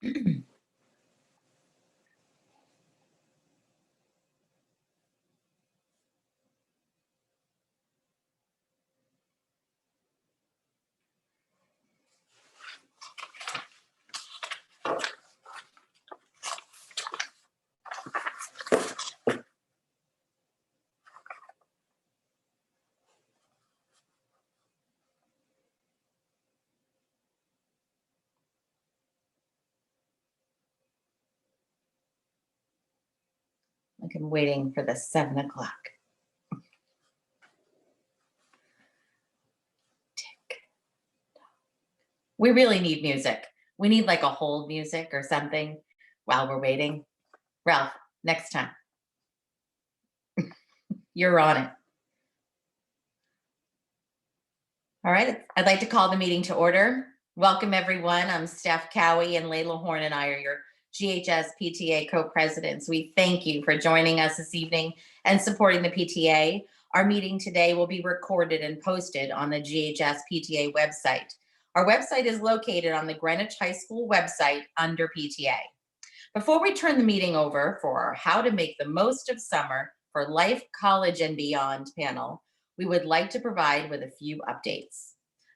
Like I'm waiting for the 7 o'clock. Tick. We really need music. We need like a hold music or something while we're waiting. Ralph, next time. You're on it. All right, I'd like to call the meeting to order. Welcome, everyone. I'm Steph Cowie, and Layla Horn and I are your GHS PTA co-presidents. We thank you for joining us this evening and supporting the PTA. Our meeting today will be recorded and posted on the GHS PTA website. Our website is located on the Greenwich High School website under PTA. Before we turn the meeting over for our How to Make the Most of Summer for Life, College, and Beyond panel, we would like to provide with a few updates.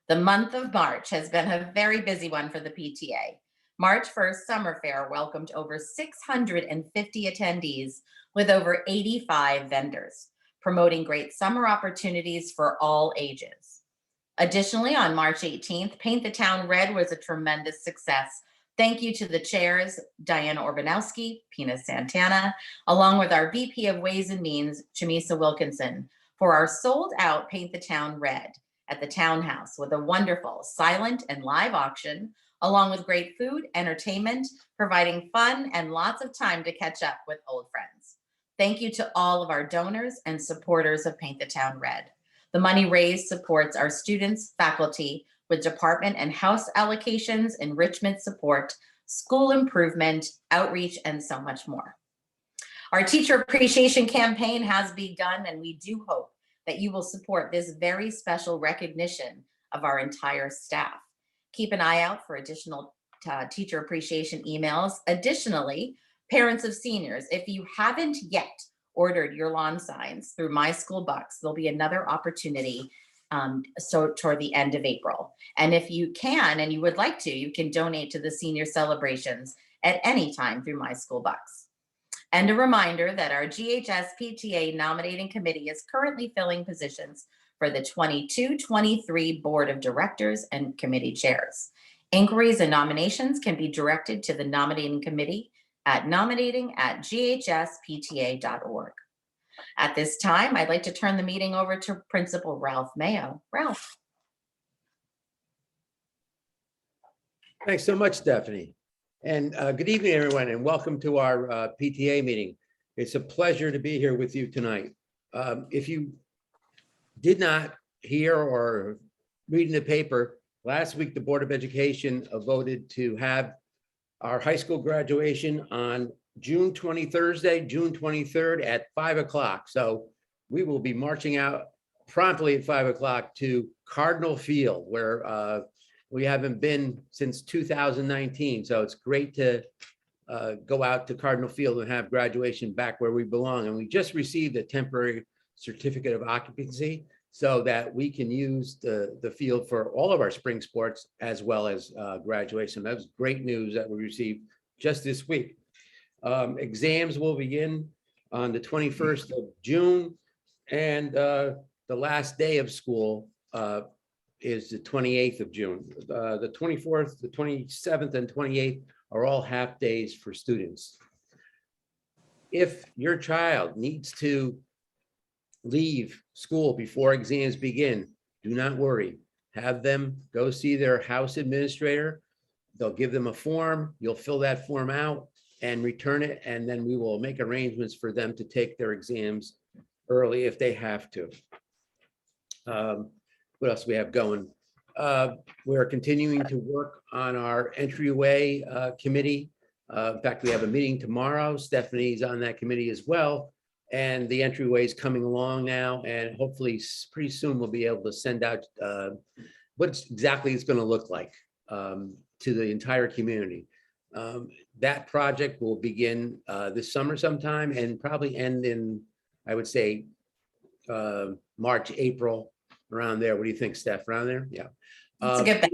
The month of March has been a very busy one for the PTA. March 1st Summer Fair welcomed over 650 attendees with over 85 vendors, promoting great summer opportunities for all ages. Additionally, on March 18th, Paint the Town Red was a tremendous success. Thank you to the chairs, Diana Orbanowski, Pina Santana, along with our VP of Ways and Means, Chamisa Wilkinson, for our sold out Paint the Town Red at the Townhouse with a wonderful silent and live auction, along with great food, entertainment, providing fun and lots of time to catch up with old friends. Thank you to all of our donors and supporters of Paint the Town Red. The money raised supports our students, faculty, with department and house allocations, enrichment support, school improvement, outreach, and so much more. Our teacher appreciation campaign has begun, and we do hope that you will support this very special recognition of our entire staff. Keep an eye out for additional teacher appreciation emails. Additionally, parents of seniors, if you haven't yet ordered your lawn signs through My School Bucks, there'll be another opportunity so toward the end of April. And if you can and you would like to, you can donate to the senior celebrations at any time through My School Bucks. And a reminder that our GHS PTA nominating committee is currently filling positions for the 22-23 Board of Directors and committee chairs. Inquiries and nominations can be directed to the nominating committee at nominating@ghspta.org. At this time, I'd like to turn the meeting over to Principal Ralph Mayo. Ralph. Thanks so much, Stephanie. And good evening, everyone, and welcome to our PTA meeting. It's a pleasure to be here with you tonight. If you did not hear or read in the paper, last week the Board of Education voted to have our high school graduation on Thursday, June 23rd at 5 o'clock. So we will be marching out promptly at 5 o'clock to Cardinal Field, where we haven't been since 2019. So it's great to go out to Cardinal Field and have graduation back where we belong. And we just received a temporary certificate of occupancy so that we can use the field for all of our spring sports as well as graduation. That was great news that we received just this week. Exams will begin on the 21st of June, and the last day of school is the 28th of June. The 24th, the 27th, and 28th are all half days for students. If your child needs to leave school before exams begin, do not worry. Have them go see their house administrator. They'll give them a form. You'll fill that form out and return it, and then we will make arrangements for them to take their exams early if they have to. What else do we have going? We're continuing to work on our entryway committee. In fact, we have a meeting tomorrow. Stephanie's on that committee as well. And the entryway is coming along now, and hopefully pretty soon we'll be able to send out what exactly it's going to look like to the entire community. That project will begin this summer sometime and probably end in, I would say, March, April, around there. What do you think, Steph? Around there? Yeah. It's a good bet.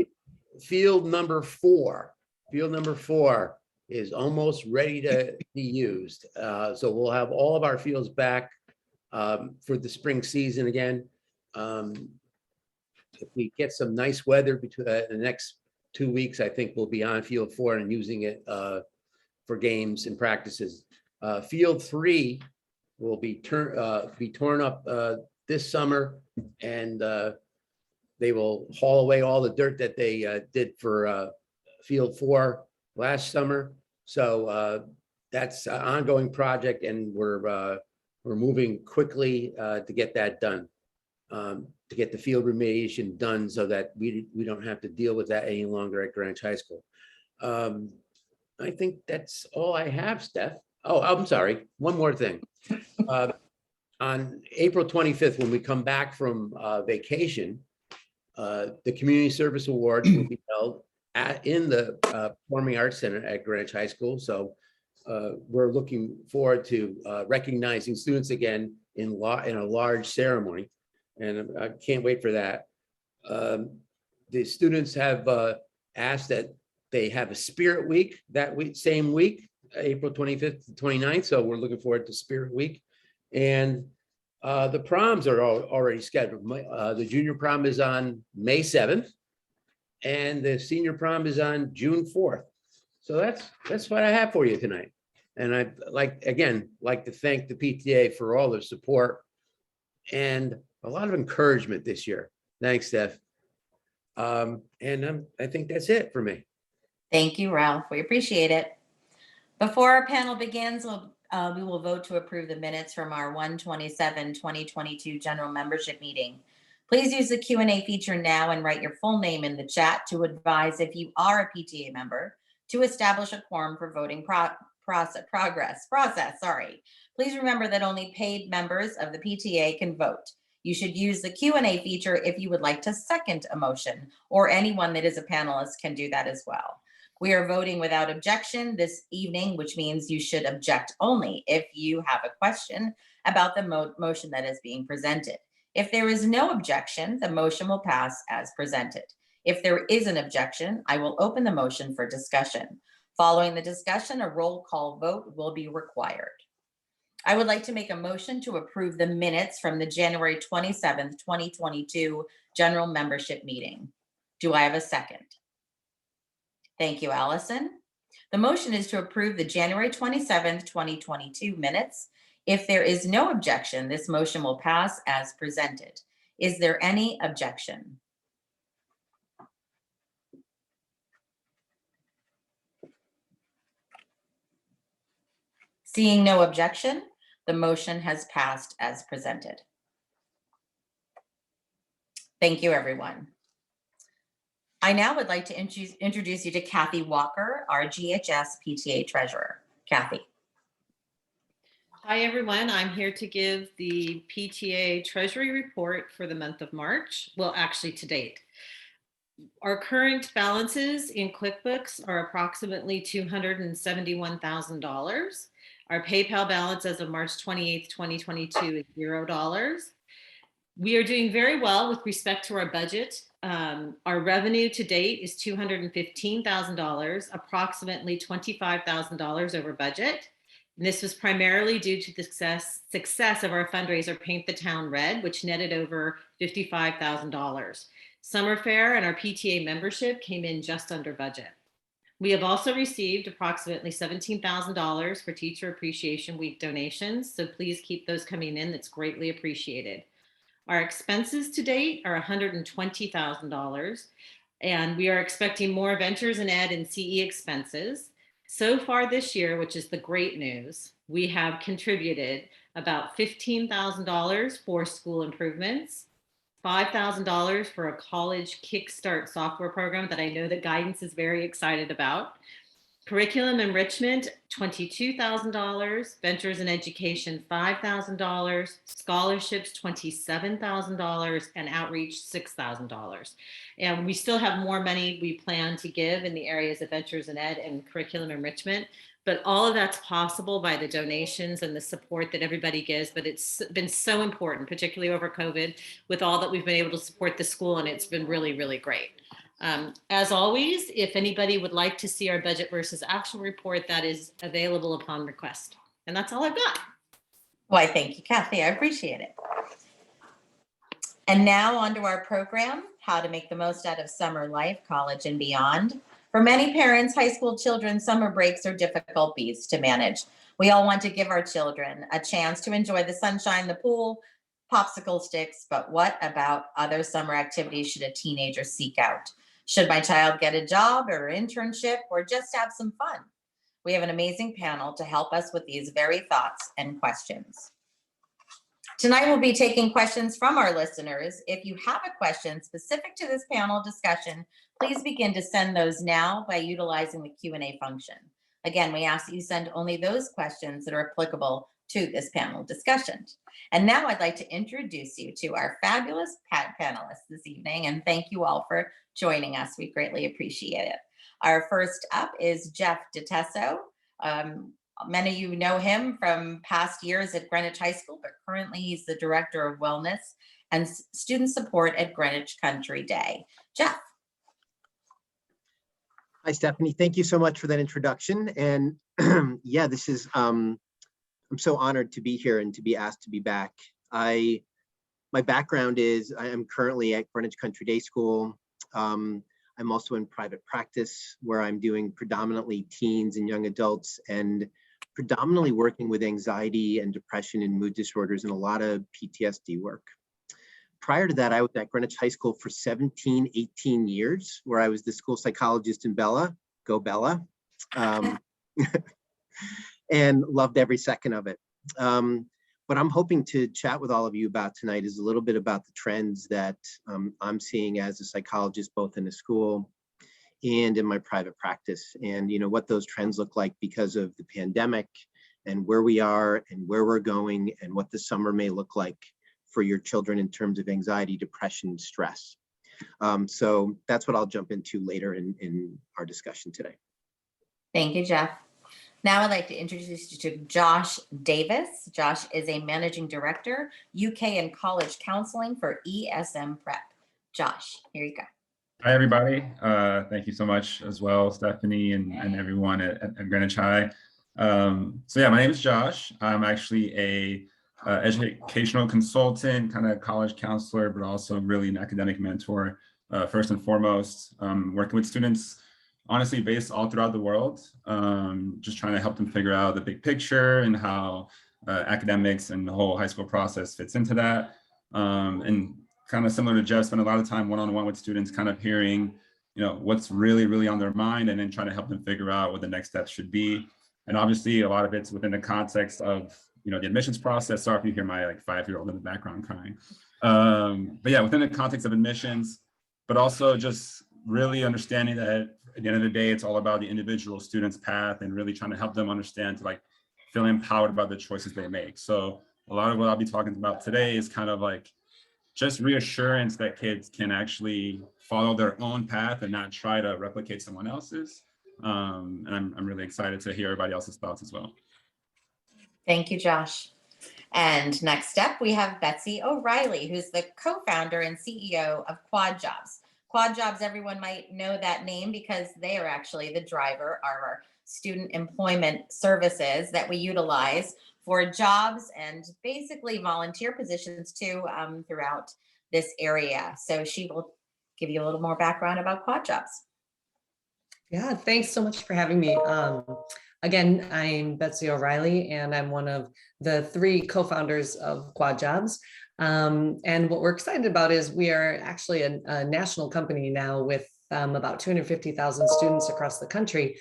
Field number 4. Field number 4 is almost ready to be used. So we'll have all of our fields back for the spring season again. If we get some nice weather between the next 2 weeks, I think we'll be on field 4 and using it for games and practices. Field 3 will be torn up this summer, and they will haul away all the dirt that they did for field 4 last summer. So that's an ongoing project, and we're moving quickly to get that done, to get the field remediation done so that we don't have to deal with that any longer at Greenwich High School. I think that's all I have, Steph. Oh, I'm sorry. One more thing. On April 25th, when we come back from vacation, the Community Service Awards will be held in the Performing Arts Center at Greenwich High School. So we're looking forward to recognizing students again in a large ceremony, and I can't wait for that. The students have asked that they have a Spirit Week that week, same week, April 25th to 29th. So we're looking forward to Spirit Week. And the proms are already scheduled. The junior prom is on May 7th, and the senior prom is on June 4th. So that's what I have for you tonight. And I'd like to thank the PTA for all their support and a lot of encouragement this year. Thanks, Steph. I think that's it for me. Thank you, Ralph. We appreciate it. Before our panel begins, we will vote to approve the minutes from our 1/27/2022 general membership meeting. Please use the Q&A feature now and write your full name in the chat to advise if you are a PTA member to establish a quorum for voting process. Please remember that only paid members of the PTA can vote. You should use the Q&A feature if you would like to second a motion, or anyone that is a panelist can do that as well. We are voting without objection this evening, which means you should object only if you have a question about the motion that is being presented. If there is no objection, the motion will pass as presented. If there is an objection, I will open the motion for discussion. Following the discussion, a roll call vote will be required. I would like to make a motion to approve the minutes from the January 27th, 2022 general membership meeting. Do I have a second? Thank you, Allison. The motion is to approve the January 27th, 2022 minutes. If there is no objection, this motion will pass as presented. Is there any objection? Seeing no objection, the motion has passed as presented. Thank you, everyone. I now would like to introduce you to Kathy Walker, our GHS PTA treasurer. Kathy. Hi, everyone. I'm here to give the PTA Treasury report for the month of March. Well, actually to date. Our current balances in QuickBooks are approximately $271,000. Our PayPal balance as of March 28th, 2022 is $0. We are doing very well with respect to our budget. Our revenue to date is $215,000, approximately $25,000 over budget. And this was primarily due to the success of our fundraiser, Paint the Town Red, which netted over $55,000. Summer Fair and our PTA membership came in just under budget. We have also received approximately $17,000 for Teacher Appreciation Week donations, so please keep those coming in. That's greatly appreciated. Our expenses to date are $120,000, and we are expecting more Ventures and Ed and CE expenses. So far this year, which is the great news, we have contributed about $15,000 for school improvements, $5,000 for a college kickstart software program that I know that guidance is very excited about, Curriculum enrichment, $22,000. Ventures in education, $5,000. Scholarships, $27,000. And outreach, $6,000. And we still have more money we plan to give in the areas of ventures in ed and curriculum enrichment. But all of that's possible by the donations and the support that everybody gives. But it's been so important, particularly over COVID, with all that we've been able to support the school. And it's been really, really great. As always, if anybody would like to see our budget versus actual report, that is available upon request. And that's all I've got. Why, thank you, Kathy. I appreciate it. And now on to our program, How to Make the Most Out of Summer Life, College and Beyond. For many parents, high school children, summer breaks are difficult beasts to manage. We all want to give our children a chance to enjoy the sunshine, the pool, popsicle sticks, but what about other summer activities should a teenager seek out? Should my child get a job or internship or just have some fun? We have an amazing panel to help us with these very thoughts and questions. Tonight, we'll be taking questions from our listeners. If you have a question specific to this panel discussion, please begin to send those now by utilizing the Q&A function. Again, we ask that you send only those questions that are applicable to this panel discussion. And now I'd like to introduce you to our fabulous panelists this evening, and thank you all for joining us. We greatly appreciate it. Our first up is Jeff DeTesso. Many of you know him from past years at Greenwich High School, but currently he's the Director of Wellness and Student Support at Greenwich Country Day. Jeff. Hi, Stephanie. Thank you so much for that introduction. And yeah, this is, I'm so honored to be here and to be asked to be back. My background is I am currently at Greenwich Country Day School. I'm also in private practice where I'm doing predominantly teens and young adults and predominantly working with anxiety and depression and mood disorders and a lot of PTSD work. Prior to that, I was at Greenwich High School for 17, 18 years, where I was the school psychologist in Bella, go Bella, and loved every second of it. What I'm hoping to chat with all of you about tonight is a little bit about the trends that I'm seeing as a psychologist, both in the school and in my private practice, and what those trends look like because of the pandemic and where we are and where we're going and what the summer may look like for your children in terms of anxiety, depression, and stress. So that's what I'll jump into later in our discussion today. Thank you, Jeff. Now I'd like to introduce you to Josh Davis. Josh is a Managing Director, UK and College Counseling for ESM Prep. Josh, here you go. Hi, everybody. Thank you so much as well, Stephanie and everyone at Greenwich High. So yeah, my name is Josh. I'm actually a educational consultant, kind of college counselor, but also really an academic mentor, first and foremost, working with students, honestly, based all throughout the world, just trying to help them figure out the big picture and how academics and the whole high school process fits into that. And kind of similar to Jeff, spend a lot of time one-on-one with students, kind of hearing, what's really, really on their mind, and then trying to help them figure out what the next steps should be. And obviously, a lot of it's within the context of, the admissions process. Sorry if you hear my 5-year-old in the background crying. But yeah, within the context of admissions, but also just really understanding that at the end of the day, it's all about the individual student's path and really trying to help them understand to feel empowered about the choices they make. So a lot of what I'll be talking about today is kind of just reassurance that kids can actually follow their own path and not try to replicate someone else's. And I'm really excited to hear everybody else's thoughts as well. Thank you, Josh. And next up, we have Betsy O'Reilly, who's the co-founder and CEO of Quad Jobs. Quad Jobs, everyone might know that name because they are actually the driver of our student employment services that we utilize for jobs and basically volunteer positions too throughout this area. So she will give you a little more background about Quad Jobs. Yeah, thanks so much for having me. Again, I'm Betsy O'Reilly, and I'm one of the 3 co-founders of Quad Jobs. And what we're excited about is we are actually a national company now with about 250,000 students across the country,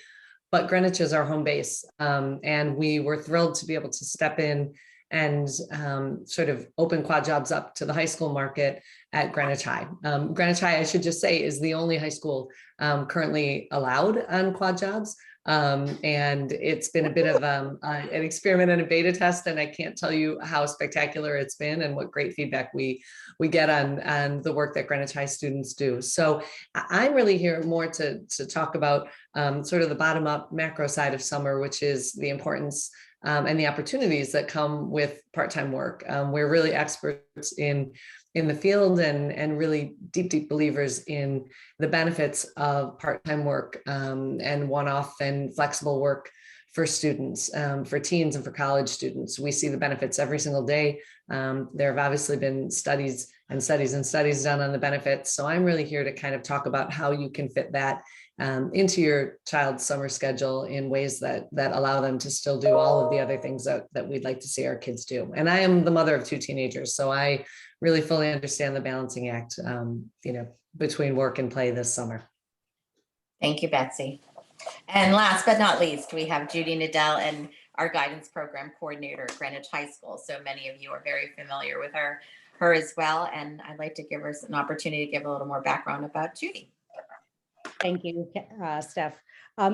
but Greenwich is our home base. And we were thrilled to be able to step in and sort of open Quad Jobs up to the high school market at Greenwich High. Greenwich High, I should just say, is the only high school currently allowed on Quad Jobs. And it's been a bit of an experiment and a beta test, and I can't tell you how spectacular it's been and what great feedback we get on the work that Greenwich High students do. So I'm really here more to talk about sort of the bottom up macro side of summer, which is the importance and the opportunities that come with part-time work. We're really experts in the field and really deep believers in the benefits of part-time work and one-off and flexible work for students, for teens and for college students. We see the benefits every single day. There have obviously been studies done on the benefits. So I'm really here to kind of talk about how you can fit that into your child's summer schedule in ways that allow them to still do all of the other things that we'd like to see our kids do. And I am the mother of 2 teenagers, so I really fully understand the balancing act, between work and play this summer. Thank you, Betsy. And last but not least, we have Judy Nadell and our guidance program coordinator at Greenwich High School. So many of you are very familiar with her as well. And I'd like to give her an opportunity to give a little more background about Judy. Thank you, Steph.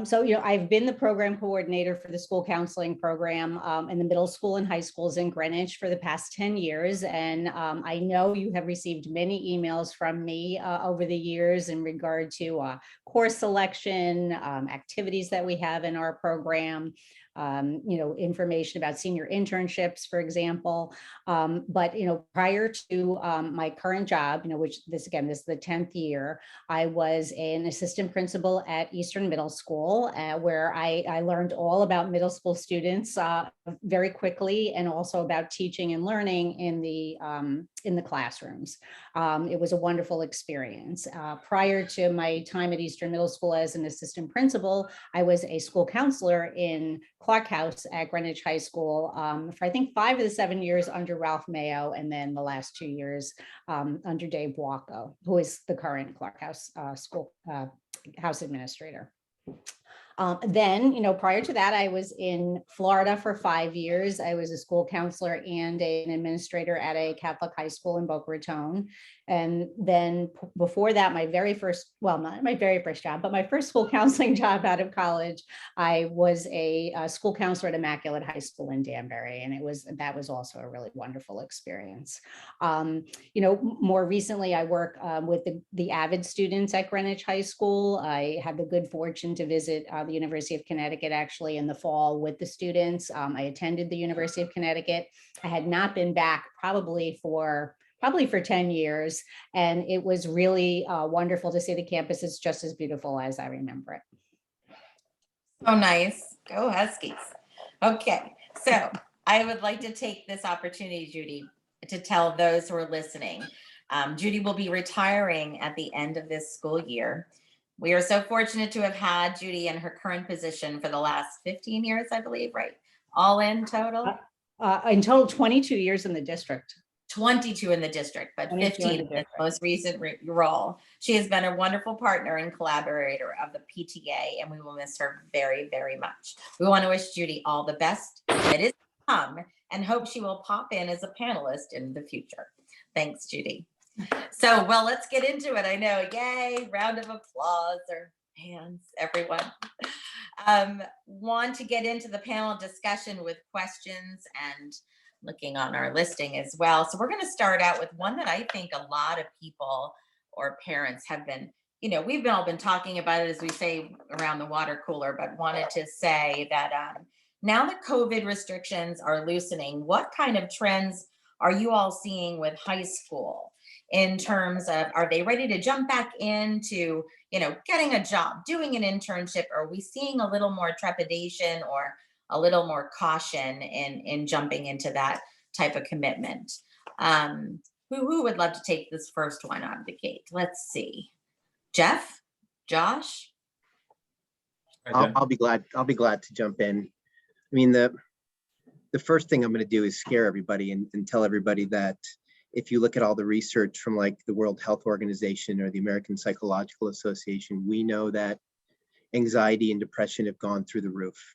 So, I've been the program coordinator for the school counseling program in the middle school and high schools in Greenwich for the past 10 years. And I know you have received many emails from me over the years in regard to course selection, activities that we have in our program, information about senior internships, for example. But prior to my current job, which this is the 10th year, I was an assistant principal at Eastern Middle School, where I learned all about middle school students very quickly, and also about teaching and learning in the classrooms. It was a wonderful experience. Prior to my time at Eastern Middle School as an assistant principal, I was a school counselor in Clark House at Greenwich High School for I think 5 of the 7 years under Ralph Mayo, and then the last 2 years under Dave Walko, who is the current Clark House school house administrator. Then, prior to that, I was in Florida for 5 years. I was a school counselor and an administrator at a Catholic high school in Boca Raton. And then before that, my very first, well, not my very first job, but my first school counseling job out of college, I was a school counselor at Immaculate High School in Danbury. And that was also a really wonderful experience. More recently, I work with the AVID students at Greenwich High School. I had the good fortune to visit the University of Connecticut actually in the fall with the students. I attended the University of Connecticut. I had not been back probably for 10 years. And it was really wonderful to see the campus. It's just as beautiful as I remember it. So nice. Go Huskies. Okay, so I would like to take this opportunity, Judy, to tell those who are listening. Judy will be retiring at the end of this school year. We are so fortunate to have had Judy in her current position for the last 15 years, I believe, right? All in total? In total, 22 years in the district. 22 in the district, but 15 in the most recent role. She has been a wonderful partner and collaborator of the PTA, and we will miss her very, very much. We want to wish Judy all the best that is to come, and hope she will pop in as a panelist in the future. Thanks, Judy. So, well, let's get into it. I know, yay, round of applause or hands, everyone. Want to get into the panel discussion with questions and looking on our listing as well. So we're going to start out with one that I think a lot of people or parents have been, we've all been talking about it, as we say, around the water cooler, but wanted to say that now that COVID restrictions are loosening, what kind of trends are you all seeing with high school in terms of, are they ready to jump back into, getting a job, doing an internship? Or are we seeing a little more trepidation or a little more caution in jumping into that type of commitment? Who would love to take this first one out of the gate? Let's see. Jeff, Josh? I'll be glad to jump in. I mean, the first thing I'm going to do is scare everybody and tell everybody that if you look at all the research from like the World Health Organization or the American Psychological Association, we know that anxiety and depression have gone through the roof.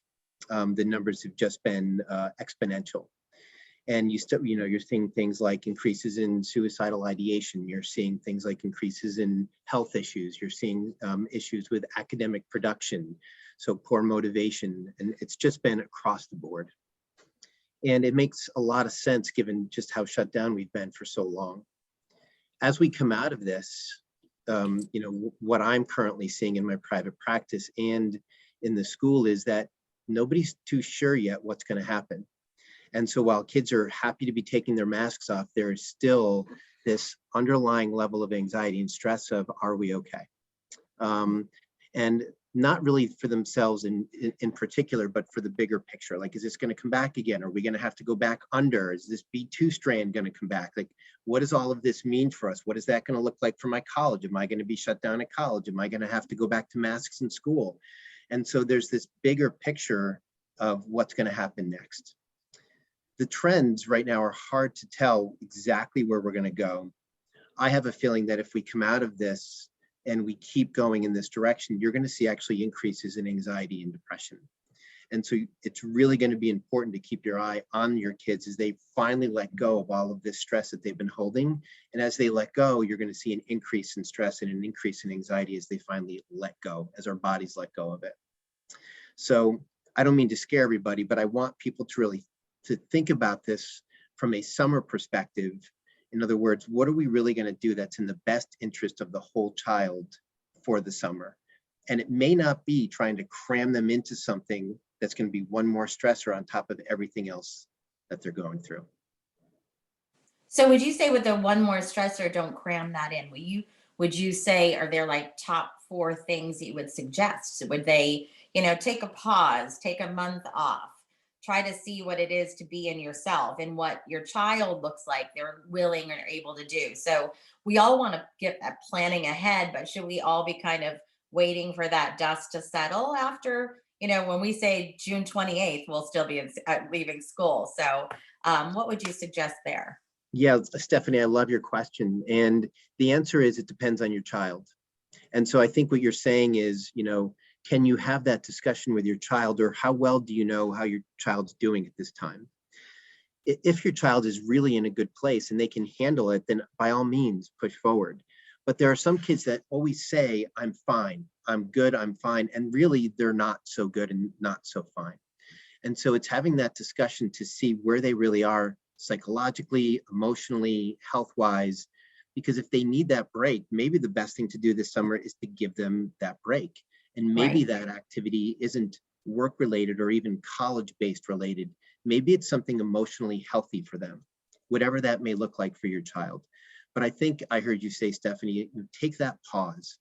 The numbers have just been exponential. And you're seeing things like increases in suicidal ideation. You're seeing things like increases in health issues. You're seeing issues with academic production, so poor motivation, and it's just been across the board. And it makes a lot of sense given just how shut down we've been for so long. As we come out of this, what I'm currently seeing in my private practice and in the school is that nobody's too sure yet what's going to happen. And so while kids are happy to be taking their masks off, there is still this underlying level of anxiety and stress of, are we okay? And not really for themselves in particular, but for the bigger picture. Like, is this going to come back again? Are we going to have to go back under? Is this B2 strand going to come back? Like, what does all of this mean for us? What is that going to look like for my college? Am I going to be shut down at college? Am I going to have to go back to masks in school? And so there's this bigger picture of what's going to happen next. The trends right now are hard to tell exactly where we're going to go. I have a feeling that if we come out of this and we keep going in this direction, you're going to see actually increases in anxiety and depression. And so it's really going to be important to keep your eye on your kids as they finally let go of all of this stress that they've been holding. And as they let go, you're going to see an increase in stress and an increase in anxiety as they finally let go, as our bodies let go of it. So I don't mean to scare everybody, but I want people to really think about this from a summer perspective. In other words, what are we really going to do that's in the best interest of the whole child for the summer? And it may not be trying to cram them into something that's going to be one more stressor on top of everything else that they're going through. So would you say with the one more stressor, don't cram that in? Would you say, are there like top 4 things that you would suggest? Would they, take a pause, take a month off, try to see what it is to be in yourself and what your child looks like they're willing or able to do? So we all want to get at planning ahead, but should we all be kind of waiting for that dust to settle after, when we say June 28th, we'll still be leaving school. So what would you suggest there? Yeah, Stephanie, I love your question. And the answer is it depends on your child. And so I think what you're saying is, can you have that discussion with your child, or how well do you know how your child's doing at this time? If your child is really in a good place and they can handle it, then by all means, push forward. But there are some kids that always say, I'm fine, I'm good, I'm fine. And really, they're not so good and not so fine. And so it's having that discussion to see where they really are psychologically, emotionally, health-wise, because if they need that break, maybe the best thing to do this summer is to give them that break. And maybe that activity isn't work-related or even college-based related. Maybe it's something emotionally healthy for them, whatever that may look like for your child. But I think I heard you say, Stephanie, you take that pause.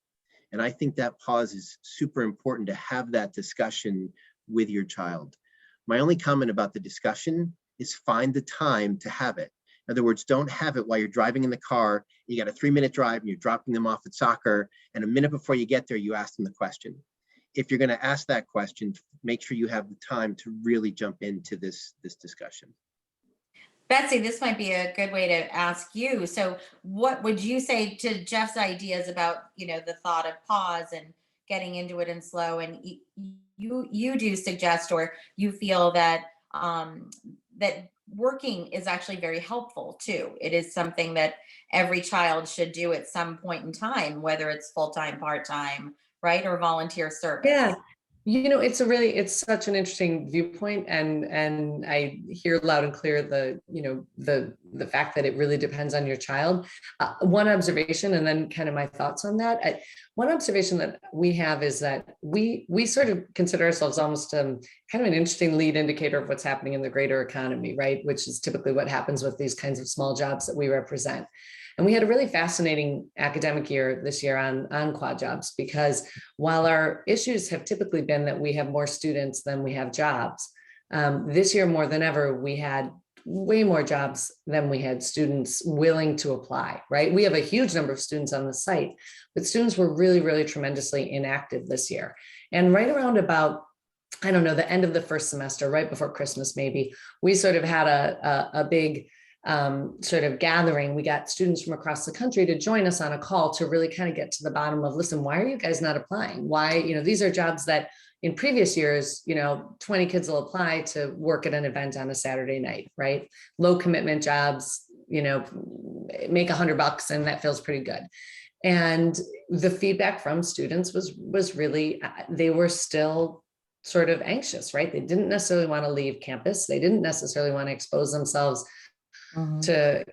And I think that pause is super important to have that discussion with your child. My only comment about the discussion is find the time to have it. In other words, don't have it while you're driving in the car, you got a 3-minute drive and you're dropping them off at soccer, and a minute before you get there, you ask them the question. If you're going to ask that question, make sure you have the time to really jump into this discussion. Betsy, this might be a good way to ask you. So what would you say to Jeff's ideas about, the thought of pause and getting into it and slow? And you do suggest, or you feel that that working is actually very helpful too. It is something that every child should do at some point in time, whether it's full-time, part-time, right, or volunteer service. Yeah. It's such an interesting viewpoint, and I hear loud and clear the fact that it really depends on your child. One observation, and then kind of my thoughts on that. One observation that we have is that we sort of consider ourselves almost kind of an interesting lead indicator of what's happening in the greater economy, right? Which is typically what happens with these kinds of small jobs that we represent. And we had a really fascinating academic year this year on quad jobs, because while our issues have typically been that we have more students than we have jobs, this year more than ever, we had way more jobs than we had students willing to apply, right? We have a huge number of students on the site, but students were really, really tremendously inactive this year. And right around about, I don't know, the end of the first semester, right before Christmas, maybe, we sort of had a big sort of gathering, we got students from across the country to join us on a call to really kind of get to the bottom of, listen, why are you guys not applying? Why, these are jobs that in previous years, 20 kids will apply to work at an event on a Saturday night, right? Low commitment jobs, make $100 and that feels pretty good. And the feedback from students was really, they were still sort of anxious, right? They didn't necessarily want to leave campus. They didn't necessarily want to expose themselves to,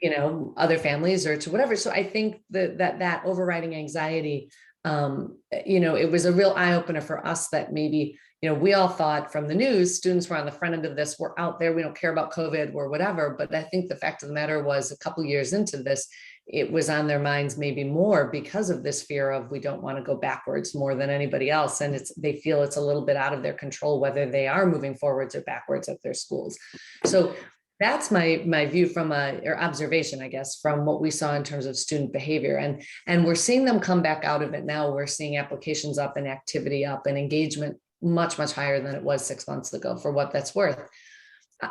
other families or to whatever. So I think that overriding anxiety, it was a real eye opener for us that maybe, we all thought from the news, students were on the front end of this, we're out there, we don't care about COVID or whatever. But I think the fact of the matter was a couple of years into this, it was on their minds maybe more because of this fear of, we don't want to go backwards more than anybody else. And they feel it's a little bit out of their control, whether they are moving forwards or backwards at their schools. So that's my view from or observation, I guess, from what we saw in terms of student behavior. And we're seeing them come back out of it now. We're seeing applications up and activity up and engagement much, much higher than it was 6 months ago, for what that's worth.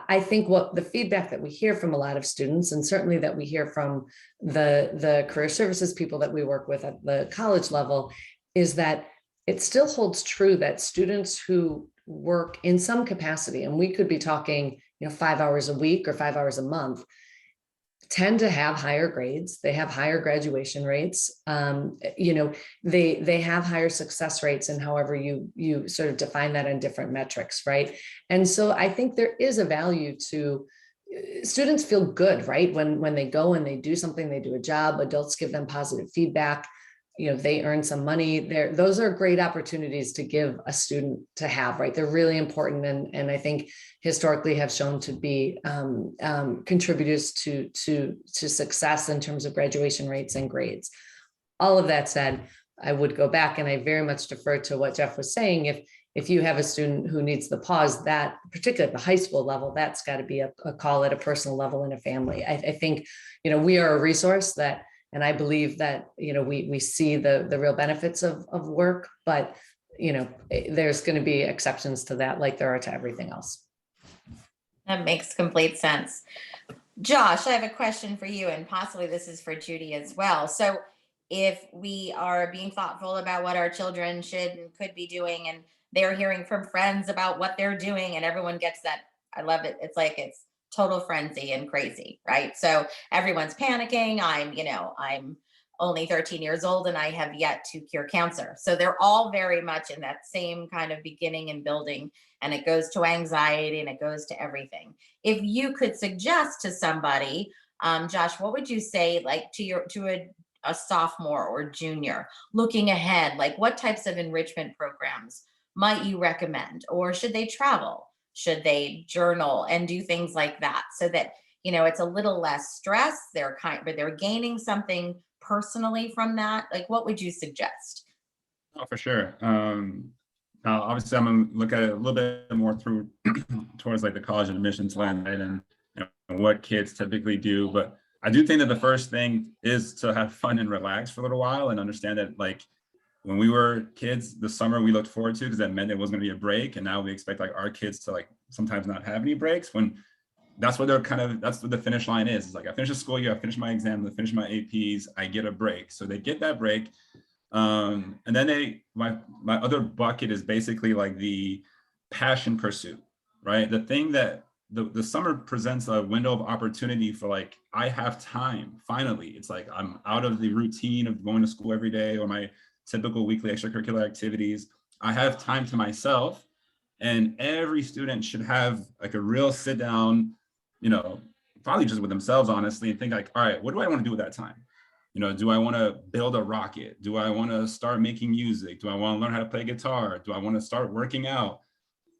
I think what the feedback that we hear from a lot of students, and certainly that we hear from the career services people that we work with at the college level, is that it still holds true that students who work in some capacity, and we could be talking 5 hours a week or 5 hours a month, tend to have higher grades. They have higher graduation rates. They have higher success rates, and however you sort of define that in different metrics, right? And so I think there is a value to students feel good, right? When they go and they do something, they do a job, adults give them positive feedback, they earn some money there. Those are great opportunities to give a student to have, right? They're really important. And I think historically have shown to be contributors to success in terms of graduation rates and grades. All of that said, I would go back and I very much defer to what Jeff was saying. If you have a student who needs the pause, that particularly at the high school level, that's got to be a call at a personal level in a family. I think, we are a resource and I believe that, we see the real benefits of work, but, there's going to be exceptions to that, like there are to everything else. That makes complete sense. Josh, I have a question for you, and possibly this is for Judy as well. So if we are being thoughtful about what our children should and could be doing, and they're hearing from friends about what they're doing, and everyone gets that, I love it. It's like it's total frenzy and crazy, right? So everyone's panicking. I'm only 13 years old and I have yet to cure cancer. So they're all very much in that same kind of beginning and building, and it goes to anxiety and it goes to everything. If you could suggest to somebody, Josh, what would you say, like to a sophomore or junior looking ahead, like what types of enrichment programs might you recommend? Or should they travel? Should they journal and do things like that, so that it's a little less stress, but they're gaining something personally from that? Like, what would you suggest? Oh, for sure. Now, obviously, I'm gonna look at it a little bit more through towards like the college admissions land, right, and what kids typically do. But I do think that the first thing is to have fun and relax for a little while, and understand that, like, when we were kids, the summer we looked forward to, because that meant it was going to be a break, and now we expect like our kids to like sometimes not have any breaks, when that's what that's what the finish line is. It's like, I finish the school year, I finish my exam, I finish my APs, I get a break. So they get that break. And then my other bucket is basically like the passion pursuit, right? The thing that the summer presents a window of opportunity for, like, I have time, finally. It's like, I'm out of the routine of going to school every day or my typical weekly extracurricular activities. I have time to myself, and every student should have like a real sit down, probably just with themselves, honestly, and think like, all right, what do I want to do with that time? Do I want to build a rocket? Do I want to start making music? Do I want to learn how to play guitar? Do I want to start working out?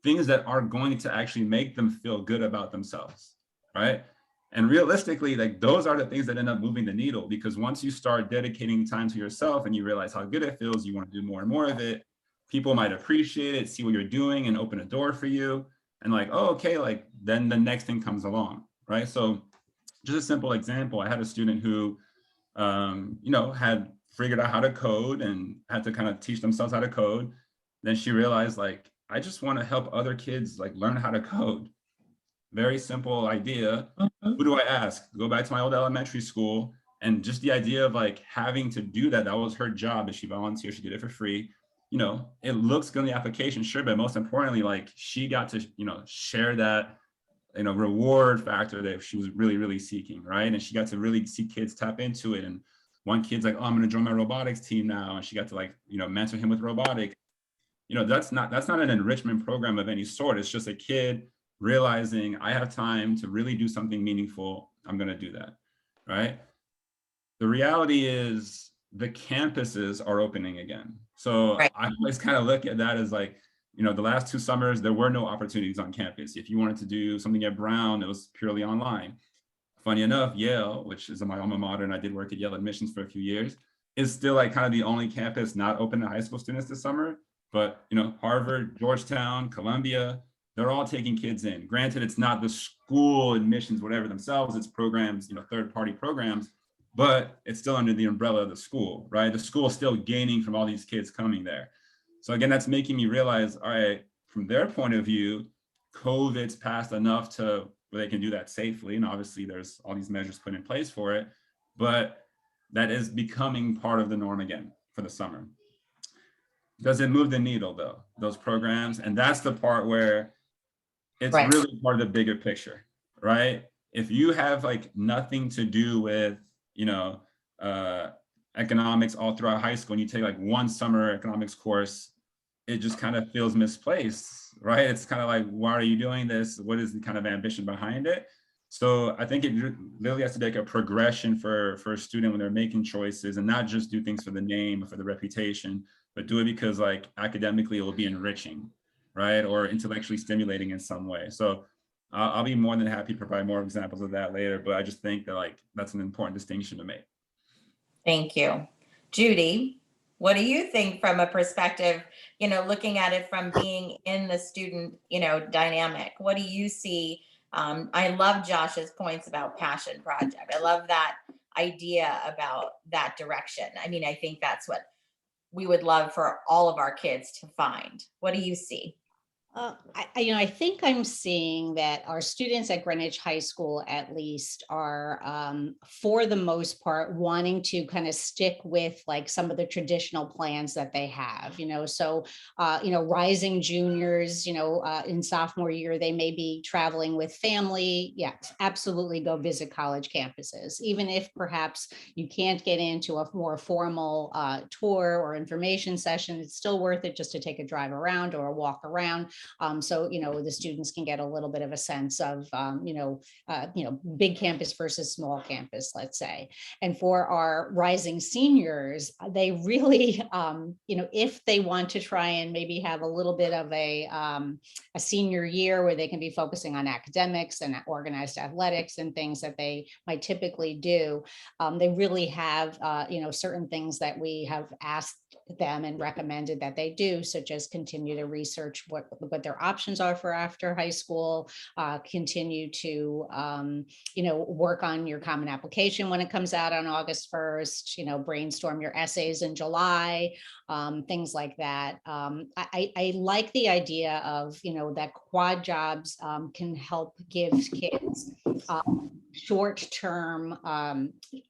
Things that are going to actually make them feel good about themselves, right? And realistically, like, those are the things that end up moving the needle, because once you start dedicating time to yourself and you realize how good it feels, you want to do more and more of it. People might appreciate it, see what you're doing, and open a door for you. And like, oh, okay, like, then the next thing comes along, right? So just a simple example, I had a student who, had figured out how to code and had to kind of teach themselves how to code. Then she realized, like, I just want to help other kids like learn how to code. very simple idea. Mhm. Who do I ask? Go back to my old elementary school. And just the idea of like having to do that, that was her job. If she volunteered, she did it for free. You know, it looks good in the application, sure, but most importantly, like she got to, you know, share that, you know, reward factor that she was really, really seeking, right? And she got to really see kids tap into it. And one kid's like, oh, I'm gonna join my robotics team now. And she got to like, you know, mentor him with robotics. You know, that's not an enrichment program of any sort. It's just a kid realizing I have time to really do something meaningful. I'm gonna do that, right? The reality is the campuses are opening again. So Right. I always kind of look at that as like, you know, the last 2 summers, there were no opportunities on campus. If you wanted to do something at Brown, it was purely online. Funny enough, Yale, which is my alma mater, and I did work at Yale admissions for a few years, is still like kind of the only campus not open to high school students this summer. But, you know, Harvard, Georgetown, Columbia, they're all taking kids in. Granted, it's not the school admissions, whatever themselves, it's programs, you know, third-party programs, but it's still under the umbrella of the school, right? The school is still gaining from all these kids coming there. So again, that's making me realize, all right, from their point of view, COVID's passed enough to where they can do that safely. And obviously there's all these measures put in place for it, but that is becoming part of the norm again for the summer. Does it move the needle though, those programs? And that's the part where it's Right. really part of the bigger picture, right? If you have like nothing to do with, you know, economics all throughout high school and you take like one summer economics course, it just kind of feels misplaced, right? It's kind of like, why are you doing this? What is the kind of ambition behind it? So I think it really has to take a progression for a student when they're making choices and not just do things for the name or for the reputation, but do it because like academically it will be enriching, right? Or intellectually stimulating in some way. So I'll be more than happy to provide more examples of that later, but I just think that like that's an important distinction to make. Thank you. Judy, what do you think from a perspective, you know, looking at it from being in the student, you know, dynamic? What do you see? I love Josh's points about passion project. I love that idea about that direction. I mean, I think that's what we would love for all of our kids to find. What do you see? I think I'm seeing that our students at Greenwich High School, at least, are for the most part wanting to kind of stick with like some of the traditional plans that they have. So rising juniors, in sophomore year, they may be traveling with family. Yes, absolutely, go visit college campuses, even if perhaps you can't get into a more formal tour or information session. It's still worth it just to take a drive around or a walk around. So, the students can get a little bit of a sense of, big campus versus small campus, let's say. And for our rising seniors, they really, if they want to try and maybe have a little bit of a senior year where they can be focusing on academics and organized athletics and things that they might typically do, they really have, certain things that we have asked them and recommended that they do, such as continue to research what their options are for after high school, continue to, work on your common application when it comes out on August 1st, brainstorm your essays in July, things like that. I like the idea of, that quad jobs can help give kids short-term